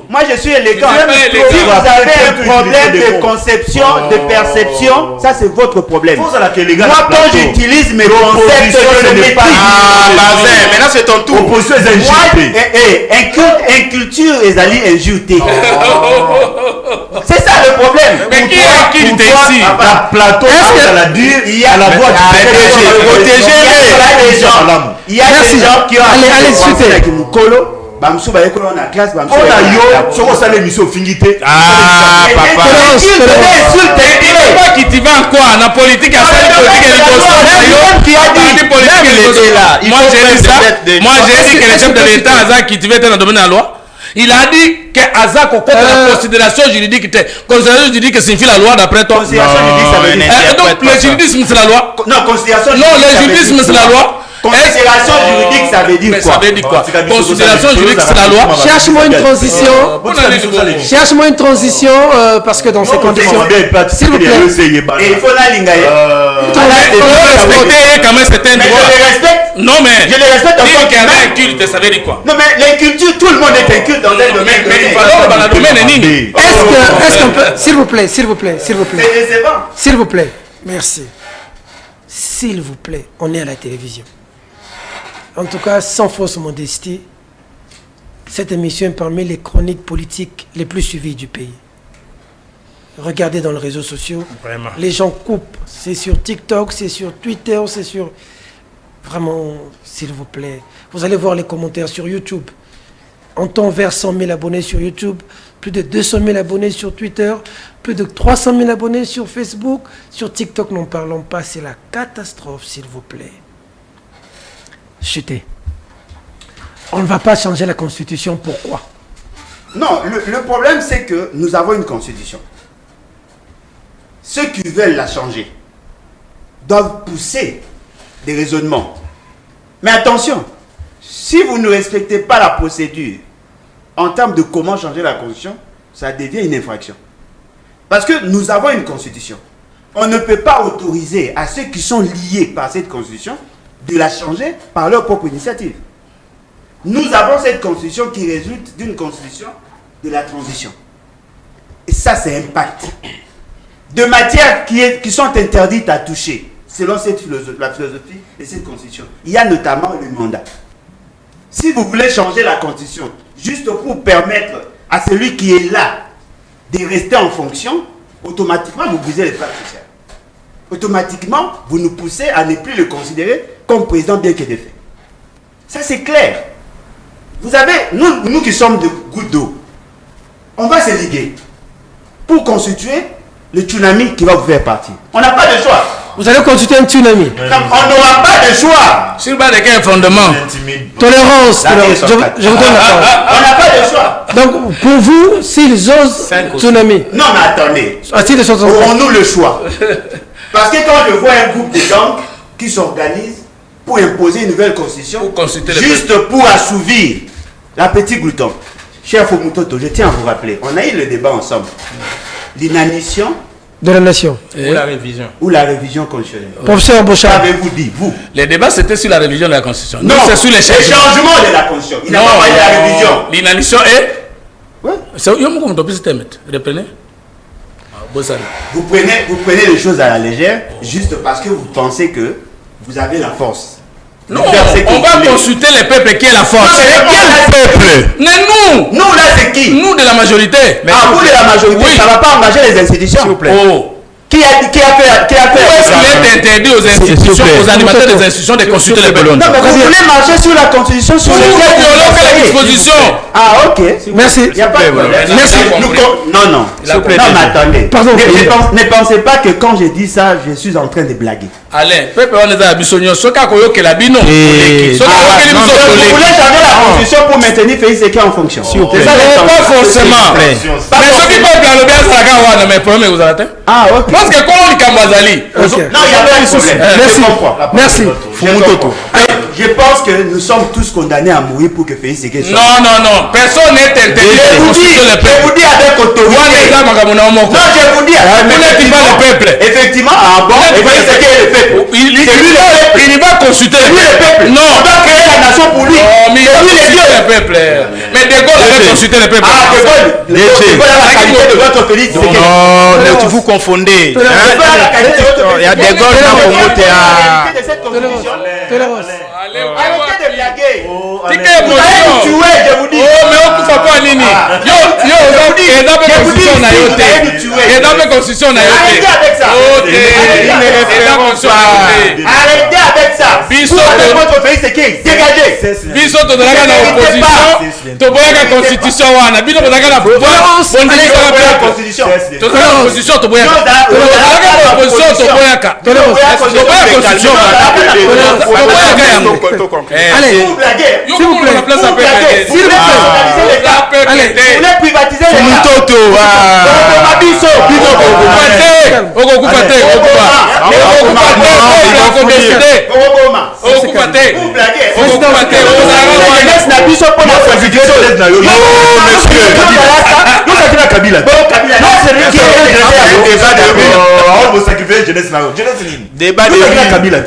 Moi je suis élégant. Si vous avez un problème de conception, de perception, ça c'est votre problème. Moi quand j'utilise mes concepts, je ne maîtrise. Maintenant c'est ton tour. Opposition est injurée. Inculture est allée injurée. C'est ça le problème. Mais qui a inculté ici? La plateau, il y a la voix du PDG. Il y a des gens qui ont allez, avec Mukolo. Bamsou ba yekolo na classe bamsou. On a yo soko sale émission fingité. Papa. Il n'est pas qui t'y va quoi? La politique a fait politique et Moi j'ai dit que le chef de l'État Azak qui t'y va dans le domaine de la loi. Il a dit que Azak au la considération juridique. Considération juridique signifie la loi d'après toi. Considération juridique ça veut dire. Donc le juridisme c'est la loi. Non, considération. Non, le juridisme c'est la loi. Considération juridique, ça veut dire quoi? Ça veut dire quoi? Considération juridique, c'est la loi. Cherche-moi une transition. Cherche-moi une transition parce que dans ces conditions. S'il vous plaît. Et il faut la ligne. Respecter quand même certains droits. Je les respecte. Non mais. Je les respecte. Dire qu'il y a un culte, ça veut dire quoi? Non mais l'inculture, tout le monde est inculte dans un domaine. Mais il faut dans le domaine nini. Est-ce qu'on peut. S'il vous plaît. C'est décevant. S'il vous plaît. Merci. S'il vous plaît, on est à la télévision. En tout cas, sans fausse modestie, cette émission est parmi les chroniques politiques les plus suivies du pays. Regardez dans les réseaux sociaux, vraiment. Les gens coupent. C'est sur TikTok, c'est sur Twitter, c'est sur... Vraiment, s'il vous plaît. Vous allez voir les commentaires sur YouTube. On tend vers 100 000 abonnés sur YouTube, plus de 200 000 abonnés sur Twitter, plus de 300 000 abonnés sur Facebook. Sur TikTok, n'en parlons pas, c'est la catastrophe, s'il vous plaît. Chutez. On ne va pas changer la Constitution, pourquoi? Non, le problème c'est que nous avons une Constitution. Ceux qui veulent la changer doivent pousser des raisonnements. Mais attention, si vous ne respectez pas la procédure en termes de comment changer la Constitution, ça devient une infraction. Parce que nous avons une Constitution. On ne peut pas autoriser à ceux qui sont liés par cette Constitution de la changer par leur propre initiative. Nous avons cette Constitution qui résulte d'une Constitution de la transition. Et ça, c'est un pacte. De matières qui sont interdites à toucher, selon la philosophie de cette Constitution. Il y a notamment le mandat. Si vous voulez changer la Constitution, juste pour permettre à celui qui est là de rester en fonction, automatiquement, vous brisez les pactes sociaux. Automatiquement, vous nous poussez à ne plus le considérer comme président bien que de fait. Ça, c'est clair. Vous avez, nous qui sommes de gouttes d'eau, on va se liguer pour constituer le tsunami qui va vous faire partir. On n'a pas de choix. Vous allez consulter un tsunami. On n'aura pas de choix. Sur base de quel fondement? Tolérance. Je vous donne la parole. On n'a pas de choix. Donc, pour vous, s'ils osent tsunami. Non, mais attendez. Aurons-nous le choix? Parce que quand je vois un groupe de gens qui s'organisent pour imposer une nouvelle constitution, juste pour assouvir l'appétit glouton. Cher Fumutoto, je tiens à vous rappeler, on a eu le débat ensemble. L'inanition de la nation. Ou la révision. Ou la révision constitutionnelle. Professeur Bochard. Qu'avez-vous dit, vous? Les débats, c'était sur la révision de la Constitution. Non, c'est sur les changements de la Constitution. Il n'a pas parlé de la révision. L'inanition est... Ouais. Reprenez. Vous prenez les choses à la légère juste parce que vous pensez que vous avez la force. Non, on va consulter les peuples qui est la force. Non, mais quel peuple? Mais nous. Nous là c'est qui? Nous de la majorité. Mais vous de la majorité, oui. Ça ne va pas engager les institutions. S'il vous plaît. Oh. Qui a fait Où est-ce qu'il est interdit aux institutions, aux animateurs des institutions de consulter les peuples? Non, mais vous voulez marcher sur la constitution sur les dispositions. Ah, ok. Merci. Il n'y a pas de problème. Merci. Non, non. Non, mais attendez. Pardon. Ne pensez pas que quand je dis ça, je suis en train de blaguer. Alain, peuple on est à Bissonio, soka koyoke la bino. Vous voulez changer la constitution pour maintenir Félix Séké en fonction. C'est ça, pas forcément. Mais ce qui peuple a le bien Saraga, mais problème vous avez. Ah, ok. Parce que comment on dit Kambazali? Non, il n'y a pas de souci. Merci. Je pense que nous sommes tous condamnés à mourir pour que Félix Séké soit. Non. Personne n'est interdit de consulter le peuple. Je vous dis avec autorité. Non, je vous dis. Vous n'êtes pas le peuple. Effectivement, bon, et Félix Séké est le peuple. Il va consulter le peuple. Non. On va créer la nation pour lui. Mais il va consulter le peuple. Mais De Gaulle avait consulté le peuple. Ah, De Gaulle a la qualité de votre Félix Séké. Non, vous confondez. Il y a De Gaulle qui a promoté à... Arrêtez de blaguer. Tika émotion. Je vous dis. Oh, mais on ne peut pas nini. Yo, et dans la constitution na yote. Et dans la constitution na yote. Arrêtez avec ça. Arrêtez avec ça. Biso votre Félix Séké. Dégagez. Biso to dalaka na opposition. To boyaka constitution wana. Bino to dalaka na pouvoir. La constitution. To dalaka na opposition to boyaka. To dalaka na opposition to boyaka. To boyaka constitution. To boyaka yango. Allez, s'il vous plaît. S'il vous plaît. Allez, vous voulez privatiser les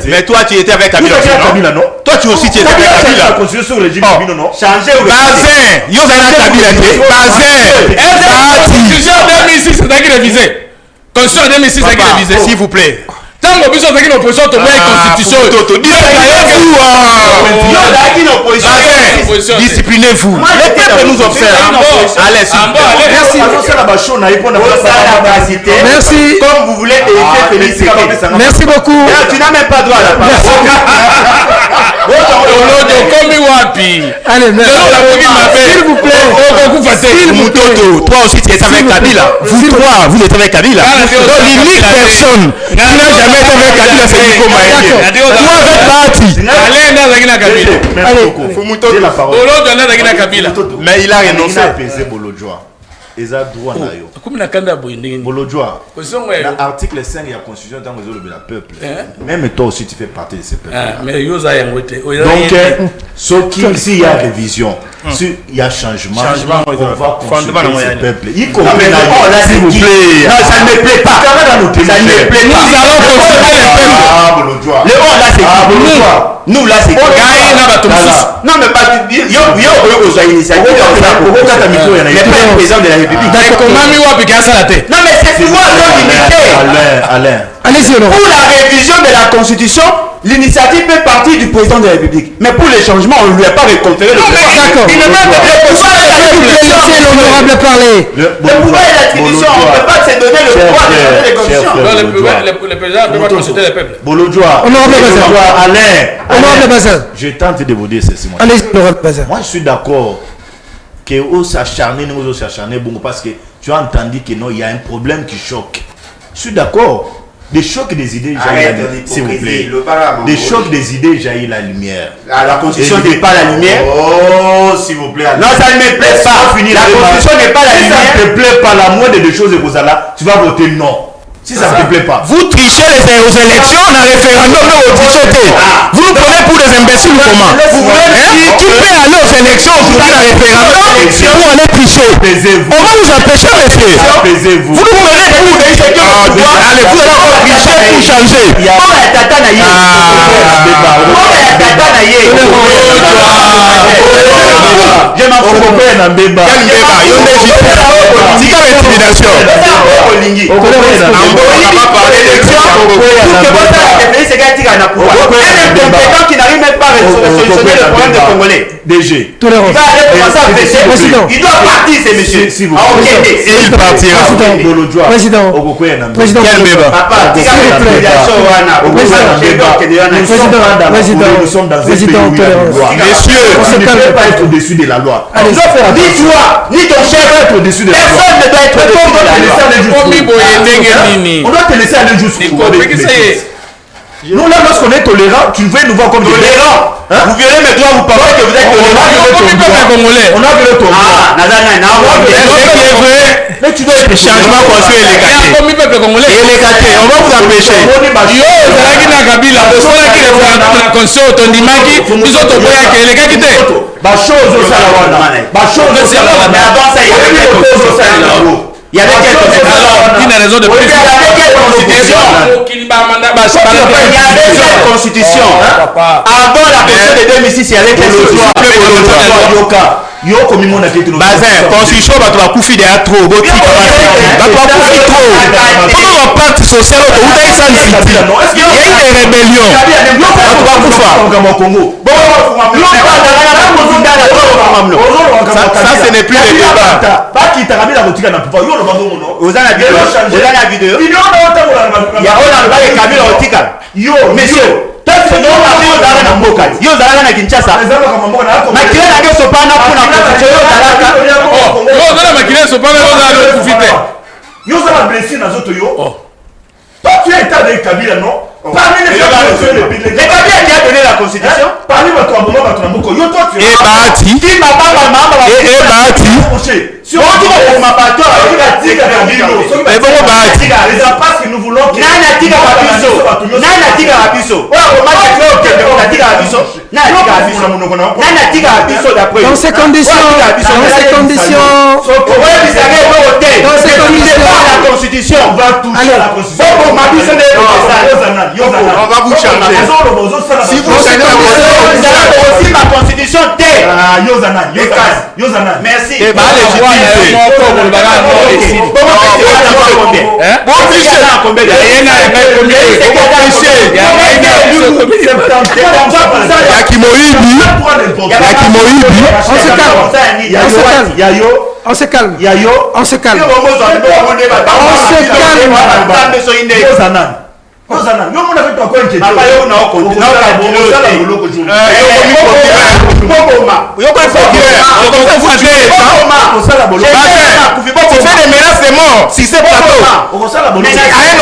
mais toi tu étais avec Kabila, non? Toi tu aussi tu étais avec Kabila. Changer ou Bazin, Constitution 2006 c'est qui révisé. Constitution 2006 c'est qui révisé. S'il vous plaît. Tant que vous avez une opposition, tu as constitution. Disciplinez-vous. Les peuples nous observent. Allez, merci. Comme vous voulez éviter Félix Séké. Merci beaucoup. Tu n'as même pas droit à la parole. Allez, s'il vous plaît. Toi aussi tu es avec Kabila. Vous trois, vous êtes avec Kabila. Donc l'unique personne qui n'a jamais été avec Kabila, c'est Nico Maïli. Toi avec Bahati. Mais il a renoncé. Eza droit na yo. Comme na kanda boyindingi. Bolodjoa. L'article 5 de la Constitution dans les autres peuple. Même toi aussi tu fais partie de ces peuples. Mais yoza yangote. Donc s'il y a révision, s'il y a changement, on va consulter ces peuples. Y compris s'il vous plaît. Non, ça ne me plaît pas. Ça ne me plaît pas. Nous allons consulter les peuples. Ah, Bolodjoa. Les on là c'est nous là c'est non mais pas yo aux initiatives le président de la République. Non mais c'est pouvoir non limité. Alain. Allez-y, pour la révision de la Constitution, l'initiative fait partie du président de la République. Mais pour les changements, on ne lui a pas réconféré le pouvoir. D'accord. Il ne peut pas laisser l'honorable parler. Le pouvoir et l'attribution, on ne peut pas se donner le pouvoir de changer les constitutions. Le président ne peut pas consulter les peuples. Bolodjoa. Honorable Bazin. Je tente de vous dire ceci. Allez-y, honorable Bazin. Moi, je suis d'accord que nous s'acharner, parce que tu as entendu que non, il y a un problème qui choque. Je suis d'accord. Des chocs des idées jaillit la lumière. S'il vous plaît. Des chocs des idées jaillit la lumière. La constitution n'est pas la lumière. Oh, s'il vous plaît. Non, ça ne me plaît pas. La constitution n'est pas la lumière. Si ça ne te plaît pas, la moindre des choses, tu vas voter non. Si ça ne te plaît pas. Vous trichez aux élections, dans le référendum, vous nous prenez pour des imbéciles ou comment? Tu peux aller aux élections aujourd'hui dans le référendum pour aller tricher. On va vous empêcher, monsieur. Apaisez-vous. Vous nous prenez pour des élections. Allez, vous allez encore tricher pour changer. Je m'en fous. Qui n'arrive même pas à solutionner le problème des Congolais. DG. Il va aller commencer à baisser. Il doit partir, ces messieurs. Il partira. Président. Papa, nous sommes dans un pays où il y a une loi. Messieurs, on ne peut pas être au-dessus de la loi. Ni toi, ni ton chef, être au-dessus de la loi. personne ne doit être au-dessus de la loi. On doit te laisser aller jusqu'au bout. Nous là, lorsqu'on est tolérant, tu veux nous voir comme tolérant. Vous verrez mes doigts, vous parlez que vous êtes tolérant. On a vu le tombé. mais tu dois être changement constitué élégaté. Élégaté, on va vous empêcher. Yo, ozalaki na Kabila, osalaki référendum na constitution otondimaki, biso toboyaki elekaki te. Bachose osala wana. Bachose osala wana. Mais avant ça, il y avait quelque chose au sein là-haut. Il y avait quelque chose. Il y a raison de plus. Il y avait quelle constitution? Il y avait quelle constitution? Avant la constitution de 2006, il y avait quelque chose. Yoko mimona kitu no. Bazin, constitution bato bakufi de atro, boti bato bakufi trop. Comment on parti social au Uta Isan City? Il y a eu des rébellions. Bato bakufa. Ça ce n'est plus le débat. Bakita Kabila kotika na pouvoir. Yo lo bango no. Ozana vidéo. Il y a on a le Kabila kotika. Yo, messieurs. Yo zalaka na Kinshasa. Makile na ngeso pana kuna constitution yo zalaka. Yo zala makile so pana yo zala kufite. Yo zala blessé na zoto yo. Toi tu es état de Kabila non? Parmi les Kabila qui a donné la constitution. Parmi votre abonnement votre namoko yo toi tu es. Et Bahati. Qui m'a pas Et Bahati. Sur on m'a pas toi. Mais bon Bahati. Parce que nous voulons que Nana tika rabiso. Nana tika rabiso. On m'a dit tika rabiso. Nana tika rabiso d'après. Dans ces conditions, la constitution. On va toucher la constitution. On va vous changer. Si vous changez aussi ma constitution terre. Yozana. Merci. Et bah on se calme. Yozana. Yo mona fait quoi que papa yo na continue des menaces de mort si c'est plateau. À un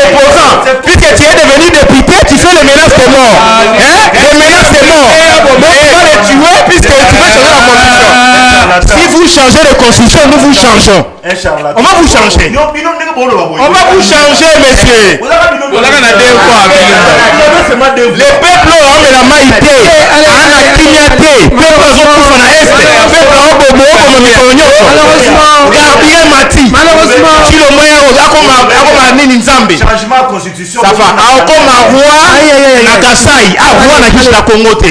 opposant, puisque tu es devenu député, tu fais les menaces de mort. Les menaces de mort. Mais tu vas les tuer puisque tu veux changer la constitution. Si vous changez de constitution, nous vous changeons. On va vous changer. On va vous changer, messieurs. Les peuples ont la maïté, la clignaté, peuple ont na est, peuple ont bobo comme mikonyo. Gabriel Mati. Malheureusement, si le moyen akoma nini nzambe. Changement constitution. Ça va. Akoma roi na Kasai, roi na Kishna Kongote.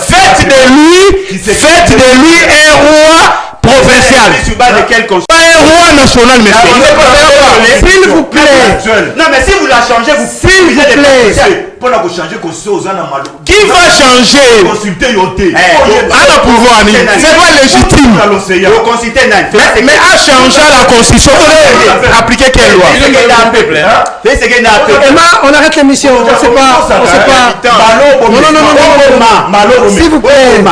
Faites de lui un roi provincial. Un roi national, monsieur. S'il vous plaît. Non, mais si vous la changez, vous s'il vous plaît. Pour la changer constitution aux Anamalo. Qui va changer? Consulter Yoté. À la pouvoir, c'est pas légitime. Mais à changer la constitution, appliquer quelle loi? On arrête l'émission. On sait pas. Non. S'il vous plaît.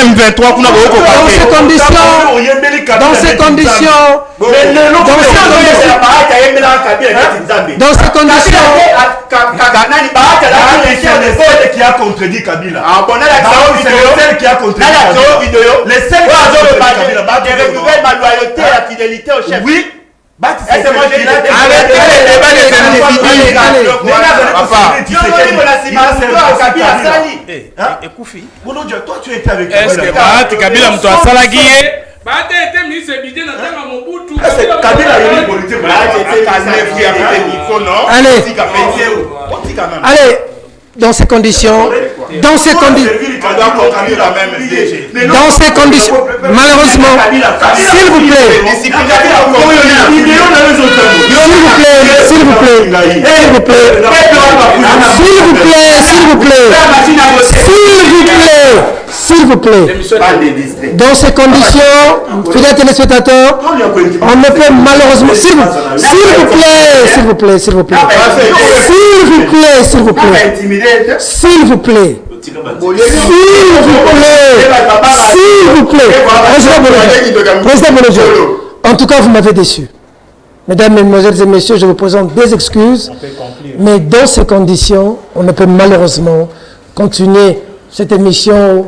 M23 kuna dans ces conditions. dans ces conditions, qui a contredit Kabila. Qui a contredit les seuls ma loyauté et la fidélité au chef. Oui. Arrêtez le débat de toi tu étais avec est-ce que Bahati Kabila mtu asalagiye Bahati était ministre budget na tanga Mobutu Kabila yoni politique allez, dans ces conditions, malheureusement, s'il vous plaît, dans ces conditions, fidèles téléspectateurs, on ne peut malheureusement, s'il vous plaît, Président Bologé, en tout cas, vous m'avez déçu. Mesdames, Mesdemoiselles et Messieurs, je vous présente des excuses, mais dans ces conditions, on ne peut malheureusement continuer cette émission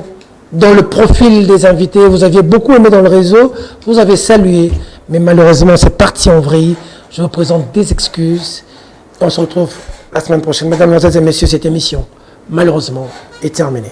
dans le profil des invités. Vous aviez beaucoup aimé dans le réseau, vous avez salué, mais malheureusement, c'est parti en vrille. Je vous présente des excuses. On se retrouve la semaine prochaine. Mesdames, Mesdemoiselles et Messieurs, cette émission, malheureusement, est terminée.